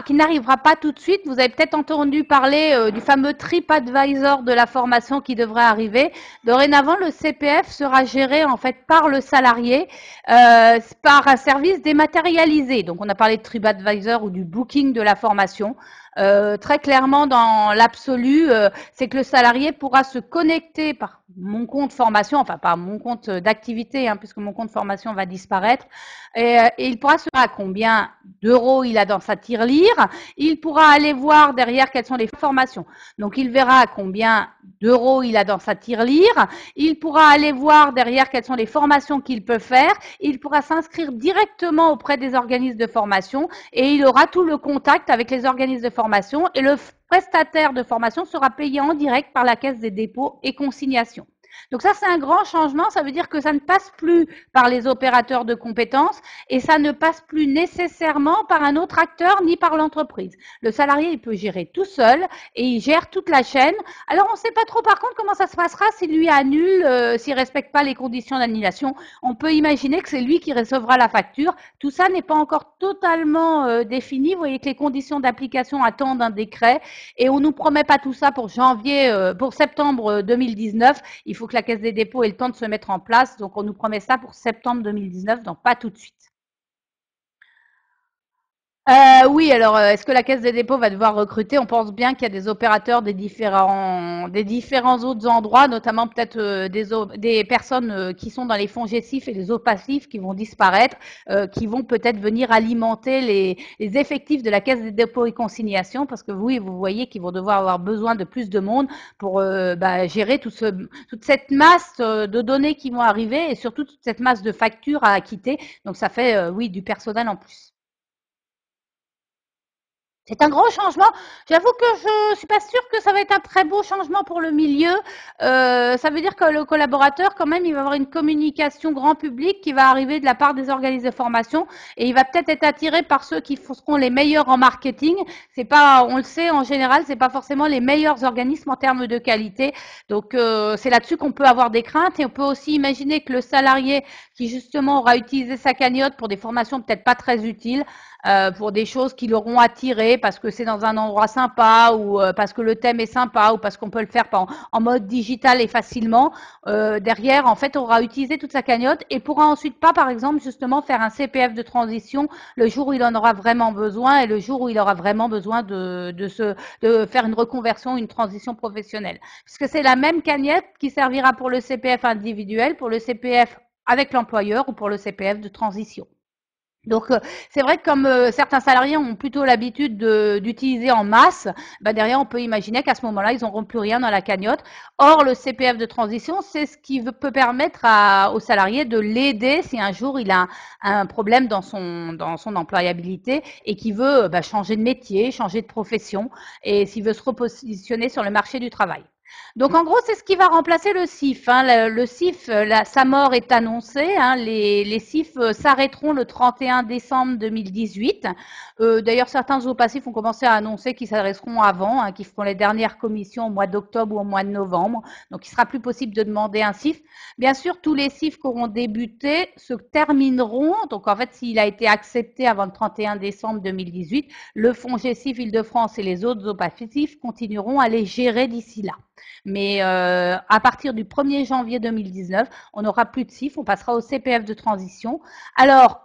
qui n'arrivera pas tout de suite. Vous avez peut-être entendu parler du fameux TripAdvisor de la formation qui devrait arriver. Dorénavant, le CPF sera géré en fait par le salarié, par un service dématérialisé. Donc, on a parlé de TripAdvisor ou du booking de la formation. Très clairement, dans l'absolu, c'est que le salarié pourra se connecter par mon compte formation, enfin pas mon compte d'activité, hein, puisque mon compte formation va disparaître, et il pourra savoir combien d'euros il a dans sa tirelire. Il pourra aller voir derrière quelles sont les formations. Donc, il verra combien d'euros il a dans sa tirelire. Il pourra aller voir derrière quelles sont les formations qu'il peut faire. Il pourra s'inscrire directement auprès des organismes de formation et il aura tout le contact avec les organismes de formation et le prestataire de formation sera payé en direct par la Caisse des dépôts et consignations. Donc ça, c'est un grand changement. Ça veut dire que ça ne passe plus par les opérateurs de compétences et ça ne passe plus nécessairement par un autre acteur ni par l'entreprise. Le salarié, il peut gérer tout seul et il gère toute la chaîne. Alors, on ne sait pas trop par contre comment ça se passera s'il lui annule, s'il ne respecte pas les conditions d'annulation. On peut imaginer que c'est lui qui recevra la facture. Tout ça n'est pas encore totalement défini. Vous voyez que les conditions d'application attendent un décret et on ne nous promet pas tout ça pour pour septembre 2019. Il faut que la Caisse des dépôts ait le temps de se mettre en place. Donc, on nous promet ça pour septembre 2019, donc pas tout de suite. Oui, alors est-ce que la Caisse des dépôts va devoir recruter? On pense bien qu'il y a des opérateurs des différents autres endroits, notamment peut-être des personnes qui sont dans les fonds gestifs et les eaux passifs qui vont disparaître, qui vont peut-être venir alimenter les effectifs de la Caisse des dépôts et consignations, parce que vous voyez qu'ils vont devoir avoir besoin de plus de monde pour gérer toute cette masse de données qui vont arriver et surtout toute cette masse de factures à acquitter. Donc ça fait, oui, du personnel en plus. C'est un gros changement. J'avoue que je suis pas sûre que ça va être un très beau changement pour le milieu. Ça veut dire que le collaborateur, quand même, il va avoir une communication grand public qui va arriver de la part des organismes de formation et il va peut-être être attiré par ceux qui seront les meilleurs en marketing. C'est pas, on le sait, en général, c'est pas forcément les meilleurs organismes en termes de qualité. Donc, c'est là-dessus qu'on peut avoir des craintes et on peut aussi imaginer que le salarié qui justement aura utilisé sa cagnotte pour des formations peut-être pas très utiles, pour des choses qui l'auront attiré parce que c'est dans un endroit sympa ou parce que le thème est sympa ou parce qu'on peut le faire en mode digital et facilement. Derrière, en fait, on aura utilisé toute sa cagnotte et pourra ensuite pas, par exemple, justement faire un CPF de transition le jour où il en aura vraiment besoin et le jour où il aura vraiment besoin de faire une reconversion, une transition professionnelle. Puisque c'est la même cagnotte qui servira pour le CPF individuel, pour le CPF avec l'employeur ou pour le CPF de transition. Donc, c'est vrai que comme certains salariés ont plutôt l'habitude d'utiliser en masse, bah, derrière, on peut imaginer qu'à ce moment-là, ils n'auront plus rien dans la cagnotte. Or, le CPF de transition, c'est ce qui peut permettre au salarié de l'aider si un jour il a un problème dans son employabilité et qu'il veut bah, changer de métier, changer de profession et s'il veut se repositionner sur le marché du travail. Donc en gros, c'est ce qui va remplacer le CIF. Hein. Le CIF, sa mort est annoncée. Hein. Les CIF s'arrêteront le 31 décembre 2018. D'ailleurs, certains OPACIF ont commencé à annoncer qu'ils s'arrêteront avant, hein, qu'ils feront les dernières commissions au mois d'octobre ou au mois de novembre. Donc il sera plus possible de demander un CIF. Bien sûr, tous les CIF qui auront débuté se termineront. Donc en fait, s'il a été accepté avant le 31 décembre 2018, le fonds GECIF Île-de-France et les autres OPACIF continueront à les gérer d'ici là. Mais à partir du 1er janvier 2019, on n'aura plus de CIF, on passera au CPF de transition. Alors,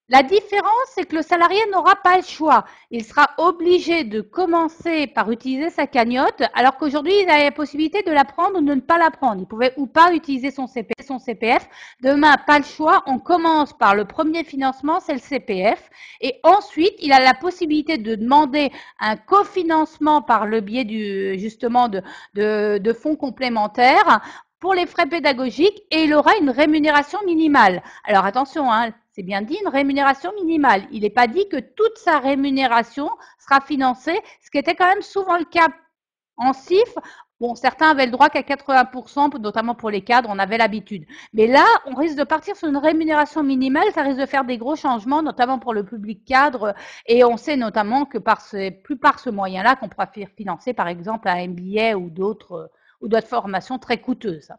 la différence, c'est que le salarié n'aura pas le choix. Il sera obligé de commencer par utiliser sa cagnotte, alors qu'aujourd'hui, il a la possibilité de la prendre ou de ne pas la prendre. Il pouvait ou pas utiliser son CPF. Demain, pas le choix. On commence par le premier financement, c'est le CPF. Et ensuite, il a la possibilité de demander un cofinancement par le biais justement de fonds complémentaires pour les frais pédagogiques et il aura une rémunération minimale. Alors attention, hein, c'est bien dit une rémunération minimale. Il n'est pas dit que toute sa rémunération sera financée, ce qui était quand même souvent le cas en CIF. Bon, certains avaient le droit qu'à 80%, notamment pour les cadres, on avait l'habitude. Mais là, on risque de partir sur une rémunération minimale, ça risque de faire des gros changements, notamment pour le public cadre. Et on sait notamment que plus par ce moyen-là qu'on pourra faire financer, par exemple, un MBA ou d'autres formations très coûteuses.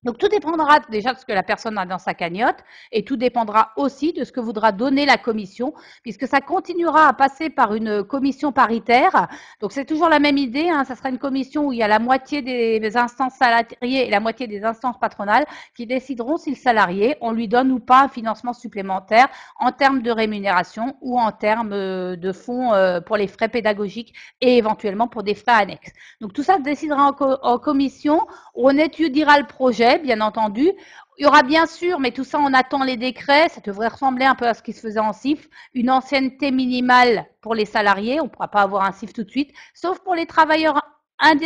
Donc tout dépendra déjà de ce que la personne a dans sa cagnotte et tout dépendra aussi de ce que voudra donner la commission, puisque ça continuera à passer par une commission paritaire. Donc c'est toujours la même idée, hein, ça sera une commission où il y a la moitié des instances salariées et la moitié des instances patronales qui décideront si le salarié, on lui donne ou pas un financement supplémentaire en termes de rémunération ou en termes de fonds pour les frais pédagogiques et éventuellement pour des frais annexes. Donc tout ça se décidera en commission, on étudiera le projet bien entendu. Il y aura bien sûr, mais tout ça, on attend les décrets. Ça devrait ressembler un peu à ce qui se faisait en CIF. Une ancienneté minimale pour les salariés. On ne pourra pas avoir un CIF tout de suite. Sauf pour les travailleurs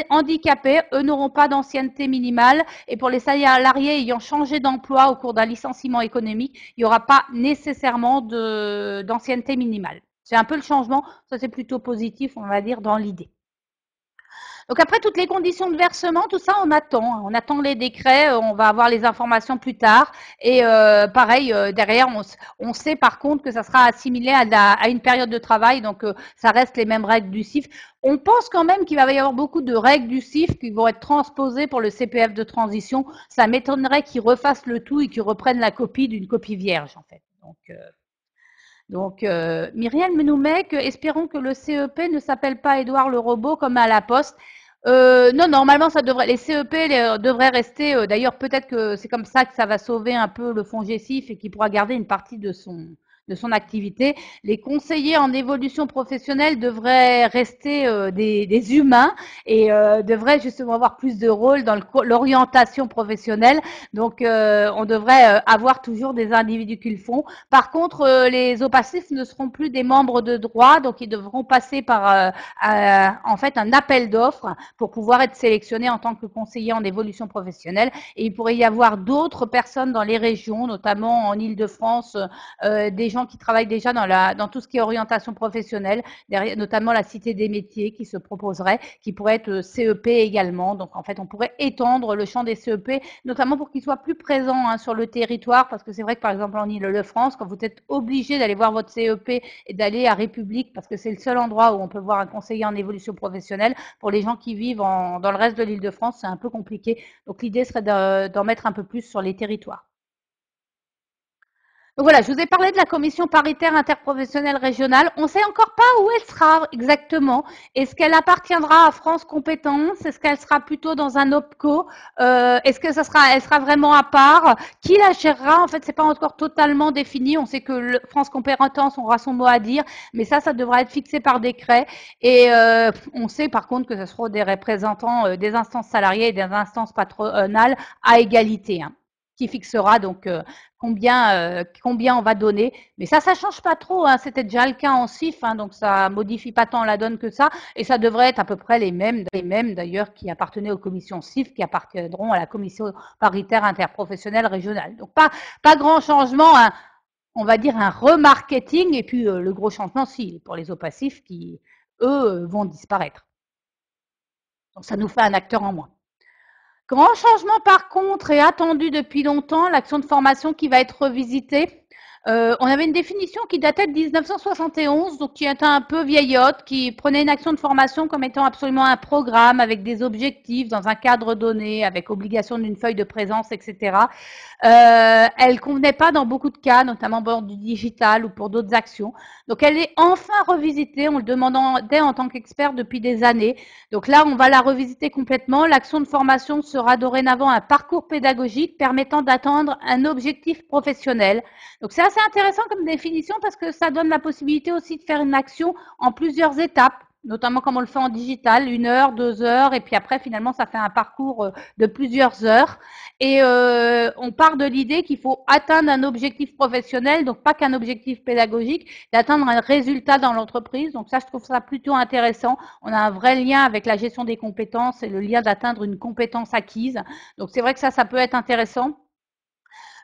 handicapés. Eux n'auront pas d'ancienneté minimale. Et pour les salariés ayant changé d'emploi au cours d'un licenciement économique, il n'y aura pas nécessairement d'ancienneté minimale. C'est un peu le changement. Ça, c'est plutôt positif, on va dire, dans l'idée. Donc après, toutes les conditions de versement, tout ça, on attend. On attend les décrets, on va avoir les informations plus tard. Et pareil, derrière, on sait par contre que ça sera assimilé à une période de travail, donc ça reste les mêmes règles du CIF. On pense quand même qu'il va y avoir beaucoup de règles du CIF qui vont être transposées pour le CPF de transition. Ça m'étonnerait qu'ils refassent le tout et qu'ils reprennent la copie d'une copie vierge, en fait. Donc, Myriam nous met que espérons que le CEP ne s'appelle pas Édouard le robot comme à la Poste. Non, normalement, les CEP devraient rester. D'ailleurs, peut-être que c'est comme ça que ça va sauver un peu le fonds GECIF et qu'il pourra garder une partie de son activité. Les conseillers en évolution professionnelle devraient rester des humains et devraient justement avoir plus de rôle dans l'orientation professionnelle. Donc, on devrait avoir toujours des individus qui le font. Par contre, les OPACIF ne seront plus des membres de droit, donc ils devront passer par en fait un appel d'offres pour pouvoir être sélectionnés en tant que conseiller en évolution professionnelle. Et il pourrait y avoir d'autres personnes dans les régions, notamment en Île-de-France, des gens qui travaillent déjà dans tout ce qui est orientation professionnelle, notamment la Cité des métiers qui se proposerait, qui pourrait être CEP également. Donc en fait, on pourrait étendre le champ des CEP, notamment pour qu'ils soient plus présents sur le territoire, parce que c'est vrai que par exemple en Île-de-France, quand vous êtes obligé d'aller voir votre CEP et d'aller à République, parce que c'est le seul endroit où on peut voir un conseiller en évolution professionnelle, pour les gens qui vivent dans le reste de l'Île-de-France, c'est un peu compliqué. Donc l'idée serait d'en mettre un peu plus sur les territoires. Donc voilà, je vous ai parlé de la commission paritaire interprofessionnelle régionale. On ne sait encore pas où elle sera exactement. Est-ce qu'elle appartiendra à France Compétences? Est-ce qu'elle sera plutôt dans un OPCO? Est-ce que elle sera vraiment à part? Qui la gérera? En fait, c'est pas encore totalement défini. On sait que France Compétences aura son mot à dire, mais ça devra être fixé par décret. Et on sait par contre que ce seront des représentants des instances salariées et des instances patronales à égalité. qui fixera donc combien on va donner. Mais ça change pas trop, hein. C'était déjà le cas en CIF, hein, donc ça modifie pas tant la donne que ça. Et ça devrait être à peu près les mêmes d'ailleurs qui appartenaient aux commissions CIF, qui appartiendront à la commission paritaire interprofessionnelle régionale. Donc pas grand changement, hein, on va dire un remarketing. Et puis le gros changement, si, pour les OPACIF qui, eux, vont disparaître. Donc ça nous fait un acteur en moins. Grand changement par contre est attendu depuis longtemps, l'action de formation qui va être revisitée. On avait une définition qui datait de 1971, donc qui était un peu vieillotte, qui prenait une action de formation comme étant absolument un programme avec des objectifs dans un cadre donné, avec obligation d'une feuille de présence, etc. Elle convenait pas dans beaucoup de cas, notamment pour du digital ou pour d'autres actions. Donc elle est enfin revisitée, on le demandait en tant qu'expert depuis des années. Donc là, on va la revisiter complètement. L'action de formation sera dorénavant un parcours pédagogique permettant d'atteindre un objectif professionnel. Donc c'est assez intéressant comme définition parce que ça donne la possibilité aussi de faire une action en plusieurs étapes, notamment comme on le fait en digital, 1 heure, 2 heures, et puis après finalement ça fait un parcours de plusieurs heures. Et on part de l'idée qu'il faut atteindre un objectif professionnel, donc pas qu'un objectif pédagogique, d'atteindre un résultat dans l'entreprise. Donc ça, je trouve ça plutôt intéressant. On a un vrai lien avec la gestion des compétences et le lien d'atteindre une compétence acquise. Donc c'est vrai que ça peut être intéressant.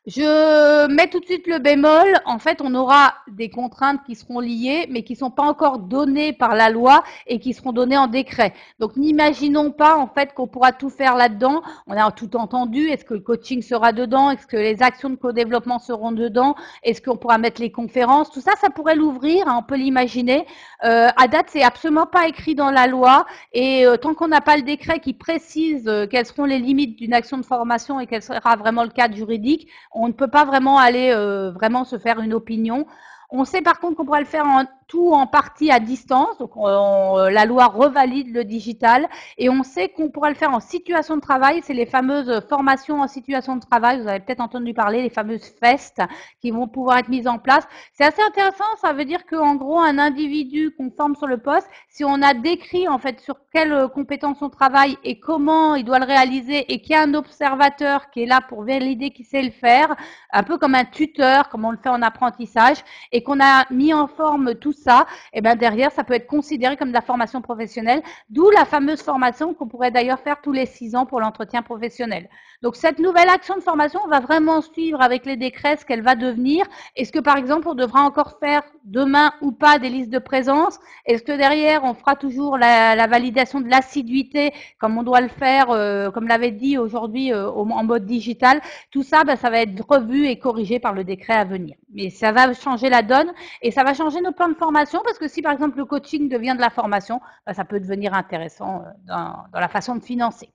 Je mets tout de suite le bémol. En fait, on aura des contraintes qui seront liées, mais qui ne sont pas encore données par la loi et qui seront données en décret. Donc, n'imaginons pas en fait qu'on pourra tout faire là-dedans. On a tout entendu. Est-ce que le coaching sera dedans? Est-ce que les actions de co-développement seront dedans? Est-ce qu'on pourra mettre les conférences? Tout ça, ça pourrait l'ouvrir, hein, on peut l'imaginer. À date, c'est absolument pas écrit dans la loi. Et tant qu'on n'a pas le décret qui précise quelles seront les limites d'une action de formation et quel sera vraiment le cadre juridique, on ne peut pas vraiment aller vraiment se faire une opinion. On sait par contre qu'on pourra le faire en partie à distance, donc la loi revalide le digital, et on sait qu'on pourra le faire en situation de travail. C'est les fameuses formations en situation de travail, vous avez peut-être entendu parler, les fameuses FEST qui vont pouvoir être mises en place. C'est assez intéressant, ça veut dire qu'en gros un individu qu'on forme sur le poste, si on a décrit en fait sur quelles compétences on travaille et comment il doit le réaliser, et qu'il y a un observateur qui est là pour valider qu'il sait le faire, un peu comme un tuteur, comme on le fait en apprentissage, et qu'on a mis en forme tout ça, et ben derrière, ça peut être considéré comme de la formation professionnelle, d'où la fameuse formation qu'on pourrait d'ailleurs faire tous les 6 ans pour l'entretien professionnel. Donc cette nouvelle action de formation, on va vraiment suivre avec les décrets ce qu'elle va devenir. Est-ce que par exemple, on devra encore faire demain ou pas des listes de présence? Est-ce que derrière, on fera toujours la validation de l'assiduité comme on doit le faire, comme l'avait dit aujourd'hui en mode digital? Tout ça, ben, ça va être revu et corrigé par le décret à venir. Mais ça va changer la donne et ça va changer nos plans de formation parce que si par exemple le coaching devient de la formation, ben, ça peut devenir intéressant dans la façon de financer.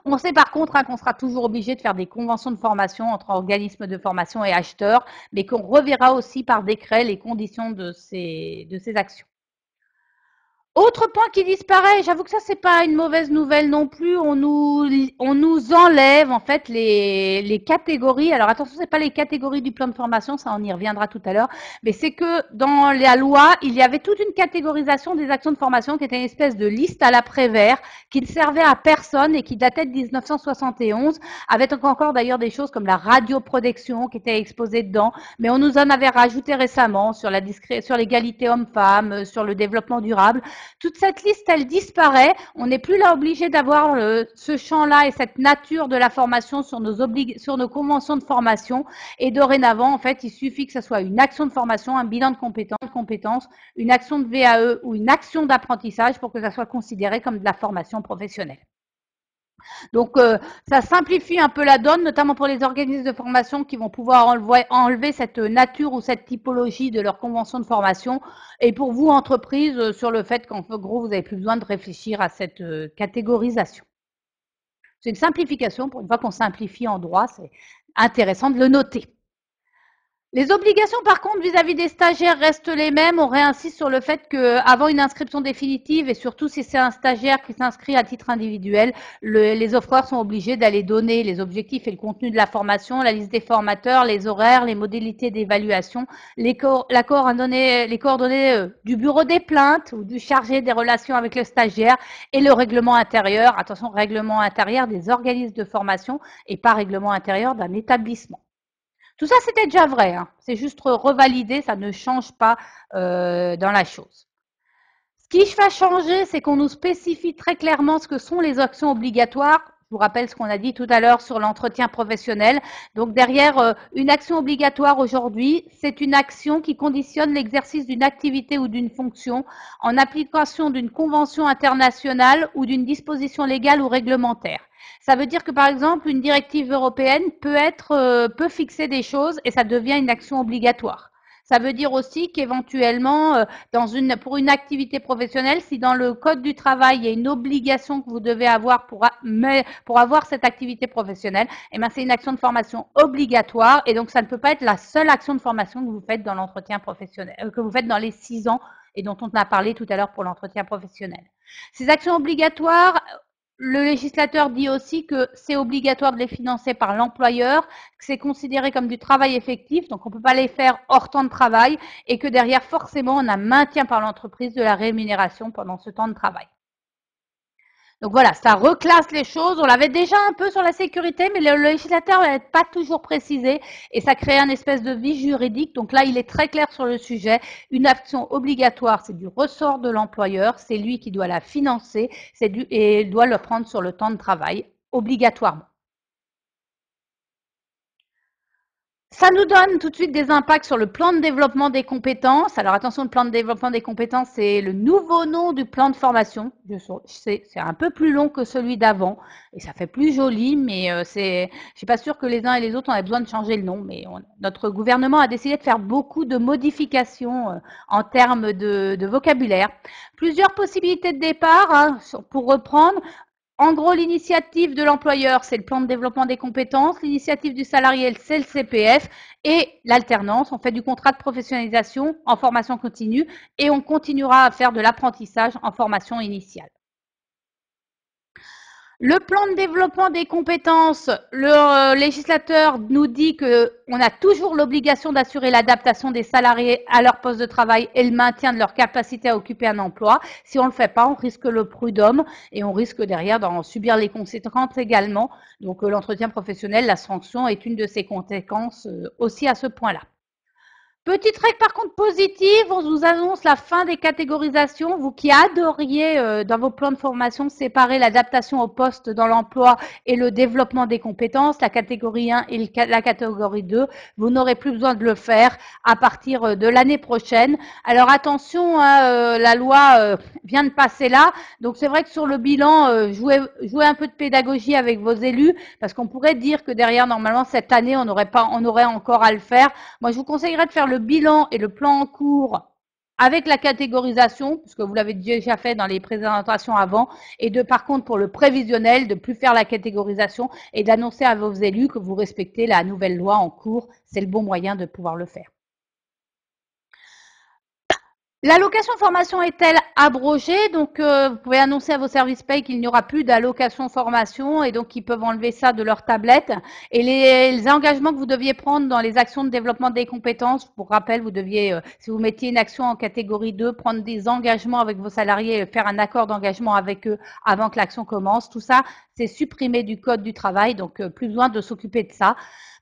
On sait par contre qu'on sera toujours obligé de faire des conventions de formation entre organismes de formation et acheteurs, mais qu'on reverra aussi par décret les conditions de ces actions. Autre point qui disparaît, j'avoue que ça c'est pas une mauvaise nouvelle non plus, on nous enlève en fait les catégories. Alors attention, c'est pas les catégories du plan de formation, ça on y reviendra tout à l'heure, mais c'est que dans la loi, il y avait toute une catégorisation des actions de formation qui était une espèce de liste à l'après-vert qui ne servait à personne et qui datait de 1971, avec encore d'ailleurs des choses comme la radioprotection qui était exposée dedans, mais on nous en avait rajouté récemment sur l'égalité homme-femme, sur le développement durable. Toute cette liste, elle disparaît. On n'est plus là obligé d'avoir ce champ-là et cette nature de la formation sur nos conventions de formation. Et dorénavant, en fait, il suffit que ce soit une action de formation, un bilan de compétences, une action de VAE ou une action d'apprentissage pour que ça soit considéré comme de la formation professionnelle. Donc, ça simplifie un peu la donne, notamment pour les organismes de formation qui vont pouvoir enlever cette nature ou cette typologie de leur convention de formation. Et pour vous, entreprise, sur le fait qu'en gros, vous n'avez plus besoin de réfléchir à cette catégorisation. C'est une simplification. Pour une fois qu'on simplifie en droit, c'est intéressant de le noter. Les obligations, par contre, vis-à-vis des stagiaires restent les mêmes. On réinsiste sur le fait qu'avant une inscription définitive, et surtout si c'est un stagiaire qui s'inscrit à titre individuel, les offreurs sont obligés d'aller donner les objectifs et le contenu de la formation, la liste des formateurs, les horaires, les modalités d'évaluation, les coordonnées du bureau des plaintes ou du chargé des relations avec le stagiaire et le règlement intérieur. Attention, règlement intérieur des organismes de formation et pas règlement intérieur d'un établissement. Tout ça, c'était déjà vrai. Hein. C'est juste revalidé, ça ne change pas dans la chose. Ce qui va changer, c'est qu'on nous spécifie très clairement ce que sont les actions obligatoires. Je vous rappelle ce qu'on a dit tout à l'heure sur l'entretien professionnel. Donc derrière une action obligatoire aujourd'hui, c'est une action qui conditionne l'exercice d'une activité ou d'une fonction en application d'une convention internationale ou d'une disposition légale ou réglementaire. Ça veut dire que par exemple, une directive européenne peut fixer des choses et ça devient une action obligatoire. Ça veut dire aussi qu'éventuellement, pour une activité professionnelle, si dans le code du travail, il y a une obligation que vous devez avoir pour avoir cette activité professionnelle, eh bien, c'est une action de formation obligatoire et donc ça ne peut pas être la seule action de formation que vous faites dans l'entretien professionnel, que vous faites dans les 6 ans et dont on a parlé tout à l'heure pour l'entretien professionnel. Ces actions obligatoires, le législateur dit aussi que c'est obligatoire de les financer par l'employeur, que c'est considéré comme du travail effectif, donc on ne peut pas les faire hors temps de travail, et que derrière, forcément, on a un maintien par l'entreprise de la rémunération pendant ce temps de travail. Donc voilà, ça reclasse les choses. On l'avait déjà un peu sur la sécurité, mais le législateur ne l'avait pas toujours précisé et ça crée un espèce de vide juridique. Donc là, il est très clair sur le sujet. Une action obligatoire, c'est du ressort de l'employeur. C'est lui qui doit la financer et doit le prendre sur le temps de travail, obligatoirement. Ça nous donne tout de suite des impacts sur le plan de développement des compétences. Alors attention, le plan de développement des compétences, c'est le nouveau nom du plan de formation. Je sais, c'est un peu plus long que celui d'avant et ça fait plus joli, mais je suis pas sûre que les uns et les autres on ait besoin de changer le nom. Mais notre gouvernement a décidé de faire beaucoup de modifications en termes de vocabulaire. Plusieurs possibilités de départ, hein, pour reprendre. En gros, l'initiative de l'employeur, c'est le plan de développement des compétences. L'initiative du salarié, c'est le CPF. Et l'alternance, on fait du contrat de professionnalisation en formation continue et on continuera à faire de l'apprentissage en formation initiale. Le plan de développement des compétences, le législateur nous dit qu'on a toujours l'obligation d'assurer l'adaptation des salariés à leur poste de travail et le maintien de leur capacité à occuper un emploi. Si on ne le fait pas, on risque le prud'homme et on risque derrière d'en subir les conséquences également. Donc l'entretien professionnel, la sanction est une de ces conséquences aussi à ce point-là. Petite règle par contre positive, on vous annonce la fin des catégorisations. Vous qui adoriez dans vos plans de formation séparer l'adaptation au poste dans l'emploi et le développement des compétences, la catégorie 1 et la catégorie 2, vous n'aurez plus besoin de le faire à partir de l'année prochaine. Alors attention, hein, la loi vient de passer là, donc c'est vrai que sur le bilan, jouez un peu de pédagogie avec vos élus, parce qu'on pourrait dire que derrière, normalement, cette année, on aurait encore à le faire. Moi, je vous conseillerais de faire le bilan et le plan en cours avec la catégorisation, puisque vous l'avez déjà fait dans les présentations avant, et par contre, pour le prévisionnel, de plus faire la catégorisation et d'annoncer à vos élus que vous respectez la nouvelle loi en cours. C'est le bon moyen de pouvoir le faire. L'allocation formation est-elle abrogée? Donc, vous pouvez annoncer à vos services paye qu'il n'y aura plus d'allocation formation et donc ils peuvent enlever ça de leur tablette. Et les engagements que vous deviez prendre dans les actions de développement des compétences, pour rappel, vous deviez, si vous mettiez une action en catégorie 2, prendre des engagements avec vos salariés et faire un accord d'engagement avec eux avant que l'action commence. Tout ça, c'est supprimé du code du travail, donc plus besoin de s'occuper de ça.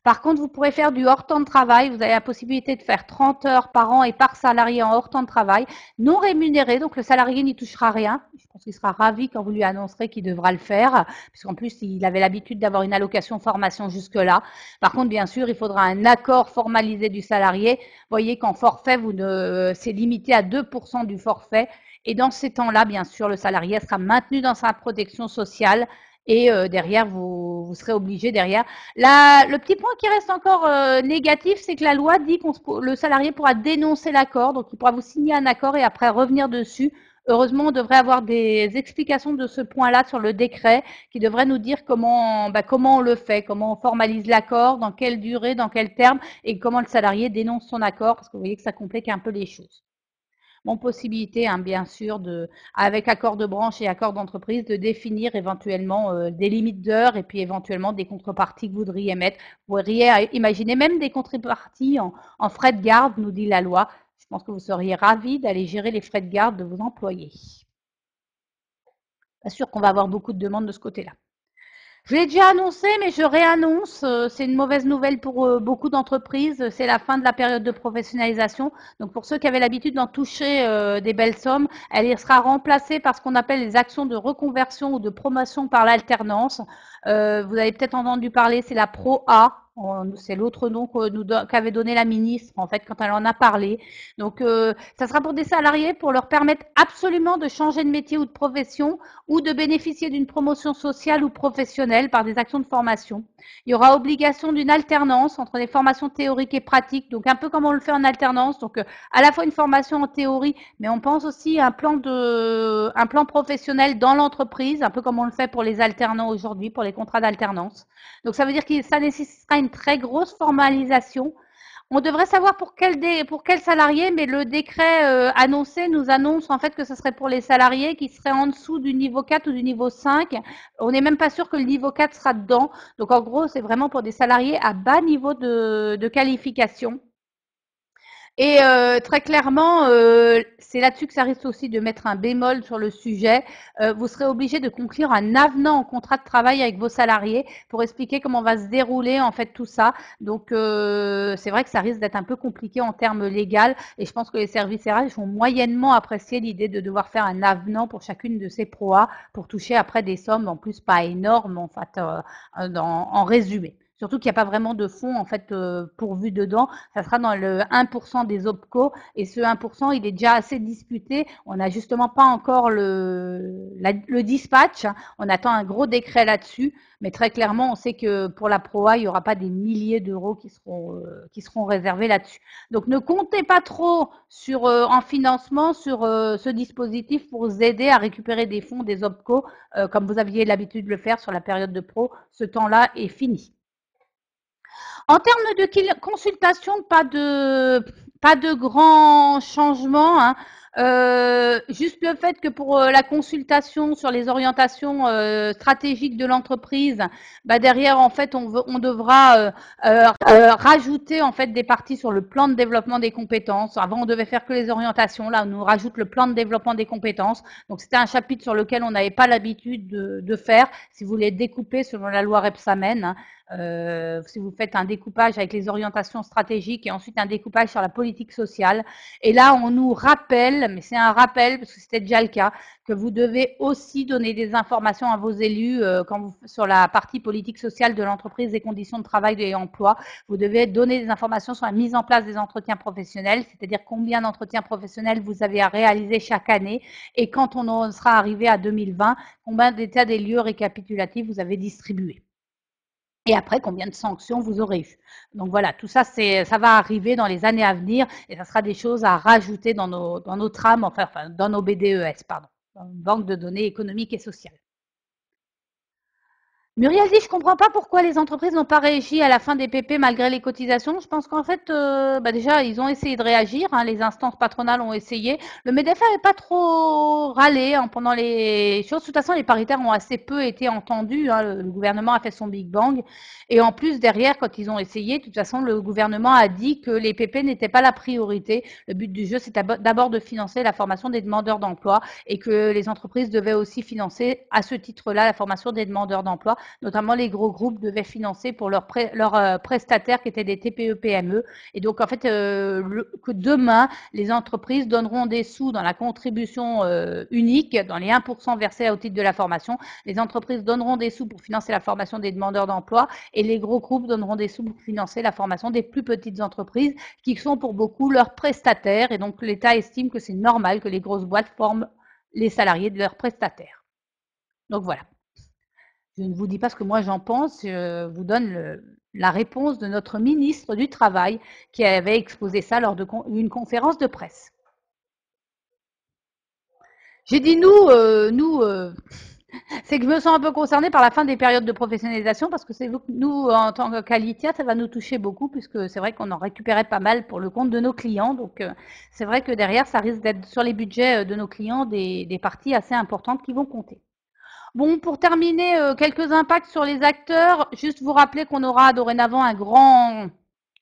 Par contre, vous pourrez faire du hors temps de travail. Vous avez la possibilité de faire 30 heures par an et par salarié en hors temps de travail, non rémunéré. Donc, le salarié n'y touchera rien. Je pense qu'il sera ravi quand vous lui annoncerez qu'il devra le faire, puisqu'en plus, il avait l'habitude d'avoir une allocation formation jusque-là. Par contre, bien sûr, il faudra un accord formalisé du salarié. Vous voyez qu'en forfait, c'est limité à 2% du forfait. Et dans ces temps-là, bien sûr, le salarié sera maintenu dans sa protection sociale. Et derrière, vous serez obligé derrière. Le petit point qui reste encore négatif, c'est que la loi dit que le salarié pourra dénoncer l'accord, donc il pourra vous signer un accord et après revenir dessus Heureusement, on devrait avoir des explications de ce point-là sur le décret qui devrait nous dire comment on le fait, comment on formalise l'accord, dans quelle durée, dans quel terme et comment le salarié dénonce son accord parce que vous voyez que ça complique un peu les choses. Bon, possibilité, hein, bien sûr, avec accord de branche et accord d'entreprise, de définir éventuellement des limites d'heures et puis éventuellement des contreparties que vous voudriez mettre. Vous pourriez imaginer même des contreparties en frais de garde, nous dit la loi. Je pense que vous seriez ravis d'aller gérer les frais de garde de vos employés. Pas sûr qu'on va avoir beaucoup de demandes de ce côté-là. Je l'ai déjà annoncé, mais je réannonce. C'est une mauvaise nouvelle pour beaucoup d'entreprises. C'est la fin de la période de professionnalisation. Donc, pour ceux qui avaient l'habitude d'en toucher des belles sommes, elle sera remplacée par ce qu'on appelle les actions de reconversion ou de promotion par l'alternance. Vous avez peut-être entendu parler, c'est la Pro-A. C'est l'autre nom qu'avait donné la ministre, en fait, quand elle en a parlé. Donc, ça sera pour des salariés pour leur permettre absolument de changer de métier ou de profession ou de bénéficier d'une promotion sociale ou professionnelle par des actions de formation. Il y aura obligation d'une alternance entre les formations théoriques et pratiques, donc un peu comme on le fait en alternance, donc à la fois une formation en théorie, mais on pense aussi à un plan professionnel dans l'entreprise, un peu comme on le fait pour les alternants aujourd'hui, pour les contrats d'alternance. Donc ça veut dire que ça nécessitera une très grosse formalisation. On devrait savoir pour quel salarié, mais le décret annoncé nous annonce en fait que ce serait pour les salariés qui seraient en dessous du niveau 4 ou du niveau 5. On n'est même pas sûr que le niveau 4 sera dedans. Donc en gros, c'est vraiment pour des salariés à bas niveau de qualification. Et très clairement, c'est là-dessus que ça risque aussi de mettre un bémol sur le sujet. Vous serez obligé de conclure un avenant au contrat de travail avec vos salariés pour expliquer comment va se dérouler en fait tout ça. Donc c'est vrai que ça risque d'être un peu compliqué en termes légaux et je pense que les services RH vont moyennement apprécier l'idée de devoir faire un avenant pour chacune de ces proas pour toucher après des sommes en plus pas énormes en fait en résumé. Surtout qu'il n'y a pas vraiment de fonds en fait pourvus dedans. Ça sera dans le 1% des OPCO et ce 1%, il est déjà assez disputé. On n'a justement pas encore le dispatch. On attend un gros décret là-dessus, mais très clairement, on sait que pour la PROA, il n'y aura pas des milliers d'euros qui seront réservés là-dessus. Donc ne comptez pas trop sur en financement sur ce dispositif pour vous aider à récupérer des fonds des OPCO comme vous aviez l'habitude de le faire sur la période de pro. Ce temps-là est fini. En termes de consultation, pas de grands changements, hein. Juste le fait que pour la consultation sur les orientations stratégiques de l'entreprise, bah derrière en fait on devra rajouter en fait des parties sur le plan de développement des compétences. Avant on devait faire que les orientations, là on nous rajoute le plan de développement des compétences. Donc c'était un chapitre sur lequel on n'avait pas l'habitude de faire. Si vous voulez découper selon la loi Rebsamen, hein, si vous faites un découpage avec les orientations stratégiques et ensuite un découpage sur la politique sociale. Et là, on nous rappelle, mais c'est un rappel parce que c'était déjà le cas, que vous devez aussi donner des informations à vos élus sur la partie politique sociale de l'entreprise, des conditions de travail et emploi. Vous devez donner des informations sur la mise en place des entretiens professionnels, c'est-à-dire combien d'entretiens professionnels vous avez à réaliser chaque année et quand on sera arrivé à 2020, combien d'états des lieux récapitulatifs vous avez distribués. Et après, combien de sanctions vous aurez eu. Donc voilà, tout ça, ça va arriver dans les années à venir et ça sera des choses à rajouter dans nos trames, enfin dans nos BDES, pardon, dans une banque de données économiques et sociales. Muriel dit, je comprends pas pourquoi les entreprises n'ont pas réagi à la fin des PP malgré les cotisations. Je pense qu'en fait, déjà, ils ont essayé de réagir. Hein, les instances patronales ont essayé. Le MEDEF n'avait pas trop râlé hein, pendant les choses. De toute façon, les paritaires ont assez peu été entendus. Hein, le gouvernement a fait son Big Bang. Et en plus, derrière, quand ils ont essayé, de toute façon, le gouvernement a dit que les PP n'étaient pas la priorité. Le but du jeu, c'est d'abord de financer la formation des demandeurs d'emploi et que les entreprises devaient aussi financer à ce titre-là la formation des demandeurs d'emploi. Notamment, les gros groupes devaient financer pour leurs prestataires qui étaient des TPE-PME. Et donc, en fait, que demain, les entreprises donneront des sous dans la contribution unique, dans les 1% versés au titre de la formation. Les entreprises donneront des sous pour financer la formation des demandeurs d'emploi et les gros groupes donneront des sous pour financer la formation des plus petites entreprises qui sont pour beaucoup leurs prestataires. Et donc, l'État estime que c'est normal que les grosses boîtes forment les salariés de leurs prestataires. Donc, voilà. Je ne vous dis pas ce que moi j'en pense, je vous donne la réponse de notre ministre du Travail qui avait exposé ça lors d'une conférence de presse. J'ai dit c'est que je me sens un peu concernée par la fin des périodes de professionnalisation parce que c'est nous, en tant que qualitia, ça va nous toucher beaucoup puisque c'est vrai qu'on en récupérait pas mal pour le compte de nos clients. Donc, c'est vrai que derrière, ça risque d'être sur les budgets de nos clients des parties assez importantes qui vont compter. Bon, pour terminer, quelques impacts sur les acteurs. Juste vous rappeler qu'on aura dorénavant un grand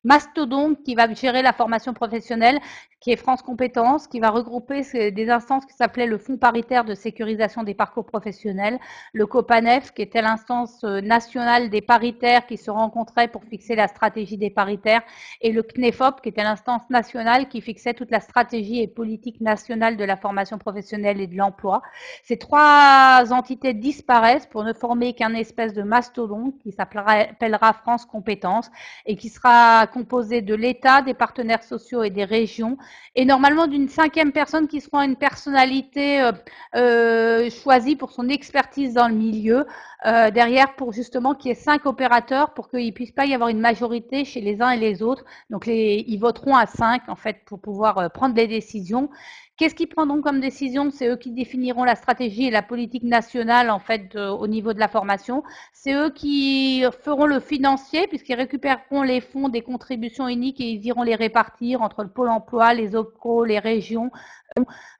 mastodonte qui va gérer la formation professionnelle, qui est France Compétences, qui va regrouper des instances qui s'appelaient le Fonds paritaire de sécurisation des parcours professionnels, le COPANEF, qui était l'instance nationale des paritaires qui se rencontraient pour fixer la stratégie des paritaires, et le CNEFOP, qui était l'instance nationale qui fixait toute la stratégie et politique nationale de la formation professionnelle et de l'emploi. Ces trois entités disparaissent pour ne former qu'un espèce de mastodonte qui s'appellera France Compétences et qui sera composé de l'État, des partenaires sociaux et des régions, et normalement d'une cinquième personne qui sera une personnalité choisie pour son expertise dans le milieu, derrière pour justement qu'il y ait 5 opérateurs pour qu'il ne puisse pas y avoir une majorité chez les uns et les autres. Donc ils voteront à 5 en fait pour pouvoir prendre des décisions. Qu'est-ce qu'ils prendront comme décision? C'est eux qui définiront la stratégie et la politique nationale en fait au niveau de la formation. C'est eux qui feront le financier puisqu'ils récupéreront les fonds des contributions uniques et ils iront les répartir entre le Pôle emploi, les OPCO, les régions,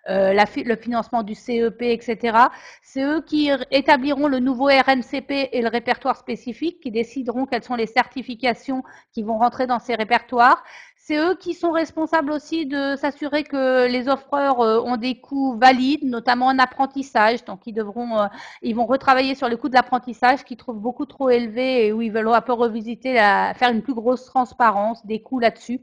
le financement du CEP, etc. C'est eux qui établiront le nouveau RNCP et le répertoire spécifique, qui décideront quelles sont les certifications qui vont rentrer dans ces répertoires. C'est eux qui sont responsables aussi de s'assurer que les offreurs ont des coûts valides, notamment en apprentissage. Donc, ils vont retravailler sur les coûts de l'apprentissage qu'ils trouvent beaucoup trop élevés et où ils veulent un peu revisiter, faire une plus grosse transparence des coûts là-dessus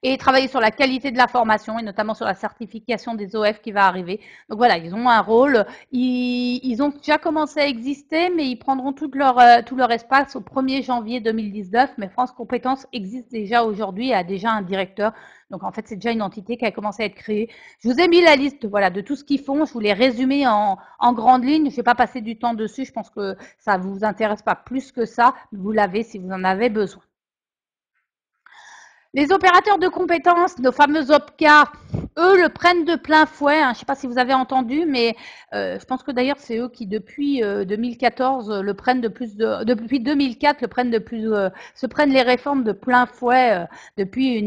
et travailler sur la qualité de la formation et notamment sur la certification des OF qui va arriver. Donc voilà, ils ont un rôle. Ils ont déjà commencé à exister, mais ils prendront tout leur espace au 1er janvier 2019. Mais France Compétences existe déjà aujourd'hui et a déjà un directeur. Donc en fait, c'est déjà une entité qui a commencé à être créée. Je vous ai mis la liste voilà, de tout ce qu'ils font. Je vous l'ai résumé en grandes lignes. Je ne vais pas passer du temps dessus. Je pense que ça ne vous intéresse pas plus que ça. Vous l'avez si vous en avez besoin. Les opérateurs de compétences, nos fameux OPCA, eux le prennent de plein fouet. Je ne sais pas si vous avez entendu, mais je pense que d'ailleurs c'est eux qui depuis 2014 le prennent depuis 2004 le prennent se prennent les réformes de plein fouet depuis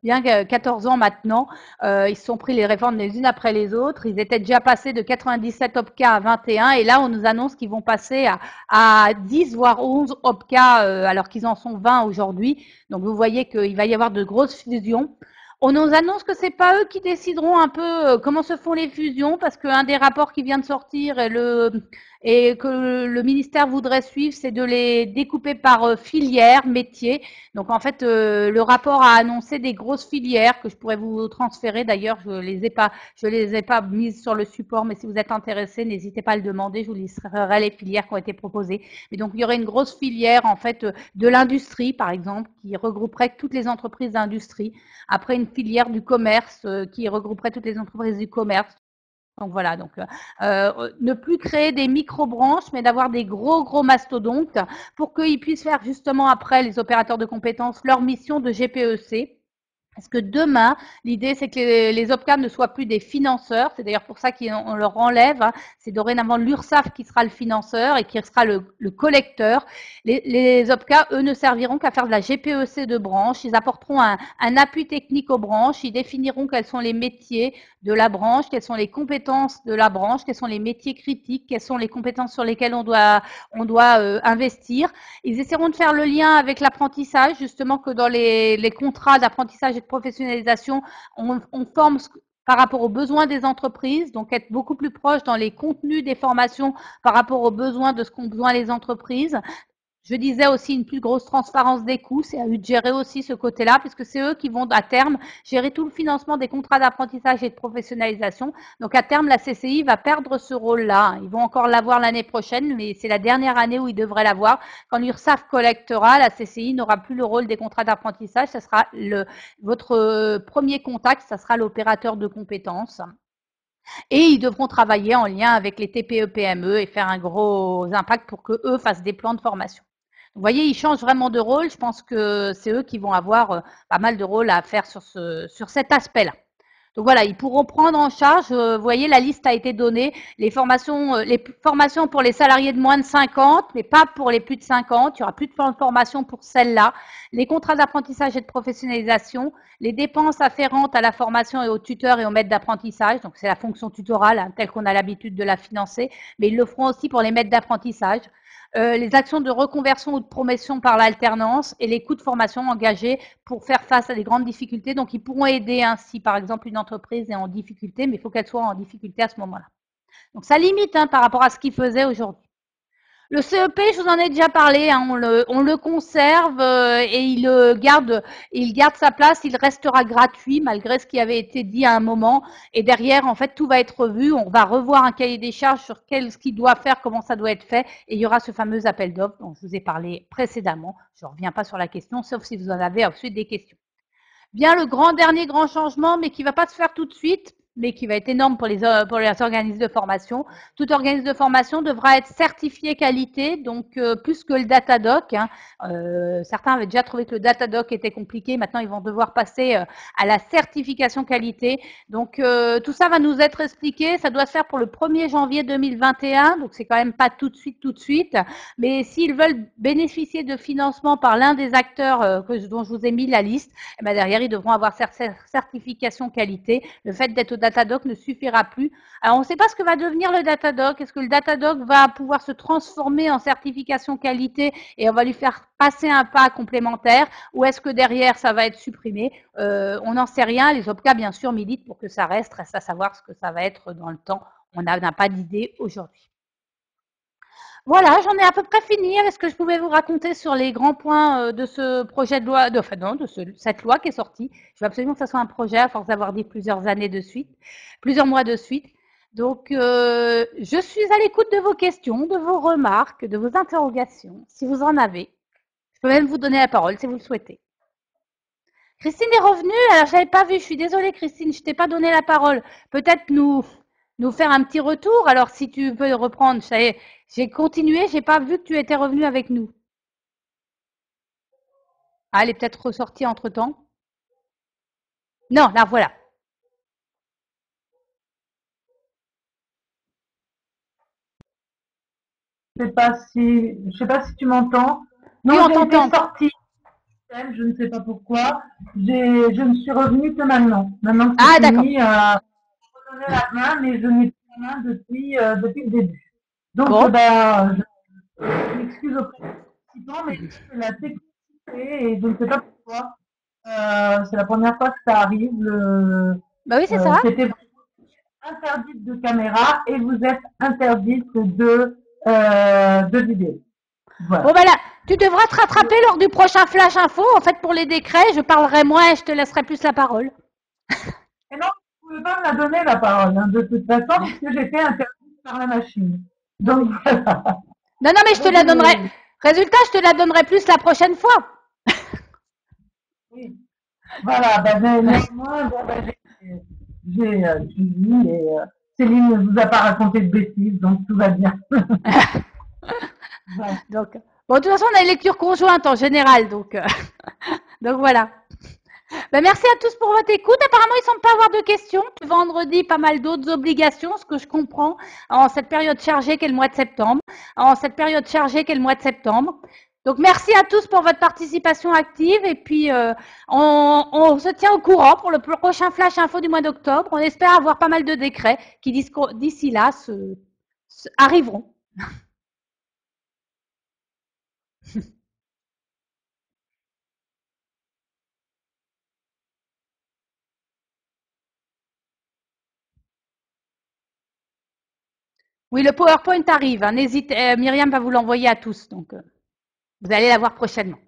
bien 14 ans maintenant. Ils se sont pris les réformes les unes après les autres. Ils étaient déjà passés de 97 OPCA à 21 et là on nous annonce qu'ils vont passer à 10 voire 11 OPCA alors qu'ils en sont 20 aujourd'hui. Donc vous voyez qu'il va y avoir de grosses fusions. On nous annonce que c'est pas eux qui décideront un peu comment se font les fusions parce qu'un des rapports qui vient de sortir et que le ministère voudrait suivre, c'est de les découper par filières, métiers. Donc en fait, le rapport a annoncé des grosses filières que je pourrais vous transférer. D'ailleurs, je les ai pas mises sur le support, mais si vous êtes intéressé, n'hésitez pas à le demander. Je vous listerai les filières qui ont été proposées. Mais donc il y aurait une grosse filière en fait de l'industrie, par exemple, qui regrouperait toutes les entreprises d'industrie. Après une filière du commerce qui regrouperait toutes les entreprises du commerce. Donc voilà, donc ne plus créer des micro-branches, mais d'avoir des gros mastodontes pour qu'ils puissent faire justement après les opérateurs de compétences leur mission de GPEC. Parce que demain, l'idée, c'est que les OPCA ne soient plus des financeurs. C'est d'ailleurs pour ça qu'on leur enlève. C'est dorénavant l'URSSAF qui sera le financeur et qui sera le collecteur. Les OPCA, eux, ne serviront qu'à faire de la GPEC de branche. Ils apporteront un appui technique aux branches. Ils définiront quels sont les métiers de la branche, quelles sont les compétences de la branche, quels sont les métiers critiques, quelles sont les compétences sur lesquelles on doit investir. Ils essaieront de faire le lien avec l'apprentissage, justement que dans les contrats d'apprentissage et de professionnalisation, on forme par rapport aux besoins des entreprises, donc être beaucoup plus proche dans les contenus des formations par rapport aux besoins de ce qu'ont besoin les entreprises. Je disais aussi une plus grosse transparence des coûts, c'est à eux de gérer aussi ce côté-là, puisque c'est eux qui vont à terme gérer tout le financement des contrats d'apprentissage et de professionnalisation. Donc à terme, la CCI va perdre ce rôle-là. Ils vont encore l'avoir l'année prochaine, mais c'est la dernière année où ils devraient l'avoir. Quand l'URSSAF collectera, la CCI n'aura plus le rôle des contrats d'apprentissage, ce sera votre premier contact, ça sera l'opérateur de compétences. Et ils devront travailler en lien avec les TPE-PME et faire un gros impact pour que eux fassent des plans de formation. Vous voyez, ils changent vraiment de rôle. Je pense que c'est eux qui vont avoir pas mal de rôle à faire sur cet aspect-là. Donc voilà, ils pourront prendre en charge, vous voyez, la liste a été donnée, les formations pour les salariés de moins de 50, mais pas pour les plus de 50. Il y aura plus de formation pour celles-là. Les contrats d'apprentissage et de professionnalisation, les dépenses afférentes à la formation et aux tuteurs et aux maîtres d'apprentissage. Donc c'est la fonction tutorale, hein, telle qu'on a l'habitude de la financer, mais ils le feront aussi pour les maîtres d'apprentissage. Les actions de reconversion ou de promotion par l'alternance et les coûts de formation engagés pour faire face à des grandes difficultés. Donc, ils pourront aider ainsi, par exemple, une entreprise est en difficulté, mais il faut qu'elle soit en difficulté à ce moment-là. Donc, ça limite hein, par rapport à ce qu'ils faisaient aujourd'hui. Le CEP, je vous en ai déjà parlé, hein, on le conserve et il garde sa place, il restera gratuit malgré ce qui avait été dit à un moment. Et derrière, en fait, tout va être revu. On va revoir un cahier des charges sur ce qu'il doit faire, comment ça doit être fait. Et il y aura ce fameux appel d'offres dont je vous ai parlé précédemment. Je ne reviens pas sur la question, sauf si vous en avez ensuite des questions. Bien le dernier grand changement, mais qui ne va pas se faire tout de suite, mais qui va être énorme pour les organismes de formation. Tout organisme de formation devra être certifié qualité, donc plus que le Datadoc. Hein. Certains avaient déjà trouvé que le Datadoc était compliqué. Maintenant, ils vont devoir passer à la certification qualité. Donc, tout ça va nous être expliqué. Ça doit se faire pour le 1er janvier 2021. Donc, c'est quand même pas tout de suite. Mais s'ils veulent bénéficier de financement par l'un des acteurs dont je vous ai mis la liste, eh bien derrière, ils devront avoir cette certification qualité. Le fait d'être au Datadoc ne suffira plus. Alors, on ne sait pas ce que va devenir le Datadoc. Est-ce que le Datadoc va pouvoir se transformer en certification qualité et on va lui faire passer un pas complémentaire ou est-ce que derrière, ça va être supprimé On n'en sait rien. Les OPCA, bien sûr, militent pour que ça reste à savoir ce que ça va être dans le temps. On n'a pas d'idée aujourd'hui. Voilà, j'en ai à peu près fini avec ce que je pouvais vous raconter sur les grands points de ce projet de loi, cette loi qui est sortie. Je veux absolument que ça soit un projet à force d'avoir dit plusieurs années de suite, plusieurs mois de suite. Donc, je suis à l'écoute de vos questions, de vos remarques, de vos interrogations, si vous en avez. Je peux même vous donner la parole si vous le souhaitez. Christine est revenue, alors je l'avais pas vue. Je suis désolée, Christine, je t'ai pas donné la parole. Peut-être nous faire un petit retour. Alors, si tu peux reprendre, j'ai continué, j'ai pas vu que tu étais revenu avec nous. Ah, elle est peut-être ressortie entre-temps. Non, là, voilà. Je sais pas si tu m'entends. Oui, Non, on j'ai été t'entend. sortie, je ne sais pas pourquoi. Je ne suis revenue que maintenant. Maintenant que Ah, c'est d'accord. fini, je me donnais la main, mais je n'ai plus la main depuis le début. Donc, Bon. je m'excuse auprès des participants, mais c'est la technicité et je ne sais pas pourquoi. C'est la première fois que ça arrive. Bah oui, c'est ça. C'était interdite de caméra et vous êtes interdite de vidéo. Bon, Voilà. ben là, tu devras te rattraper lors du prochain Flash Info. En fait, pour les décrets, je parlerai moins et je te laisserai plus la parole. Et non, vous ne pouvez pas me la donner la parole, hein, de toute façon, puisque j'ai été interdite par la machine. Donc voilà. Non, non, mais je te Avec la donnerai. les- Résultat, je te la donnerai plus la prochaine fois. oui. Voilà, ben, néanmoins, bon, ben, j'ai suivi et Céline ne vous a pas raconté de bêtises, donc tout va bien. Voilà. Donc, bon, de toute façon, on a une lecture conjointe en général, donc, donc voilà. Ben, merci à tous pour votre écoute. Apparemment, ils ne semblent pas avoir de questions. Vendredi, pas mal d'autres obligations, ce que je comprends, en cette période chargée qu'est le mois de septembre. Donc, merci à tous pour votre participation active. Et puis, on se tient au courant pour le prochain Flash Info du mois d'octobre. On espère avoir pas mal de décrets qui, d'ici là, arriveront. Oui, le PowerPoint arrive. Hein. Myriam va vous l'envoyer à tous. Donc, vous allez la voir prochainement.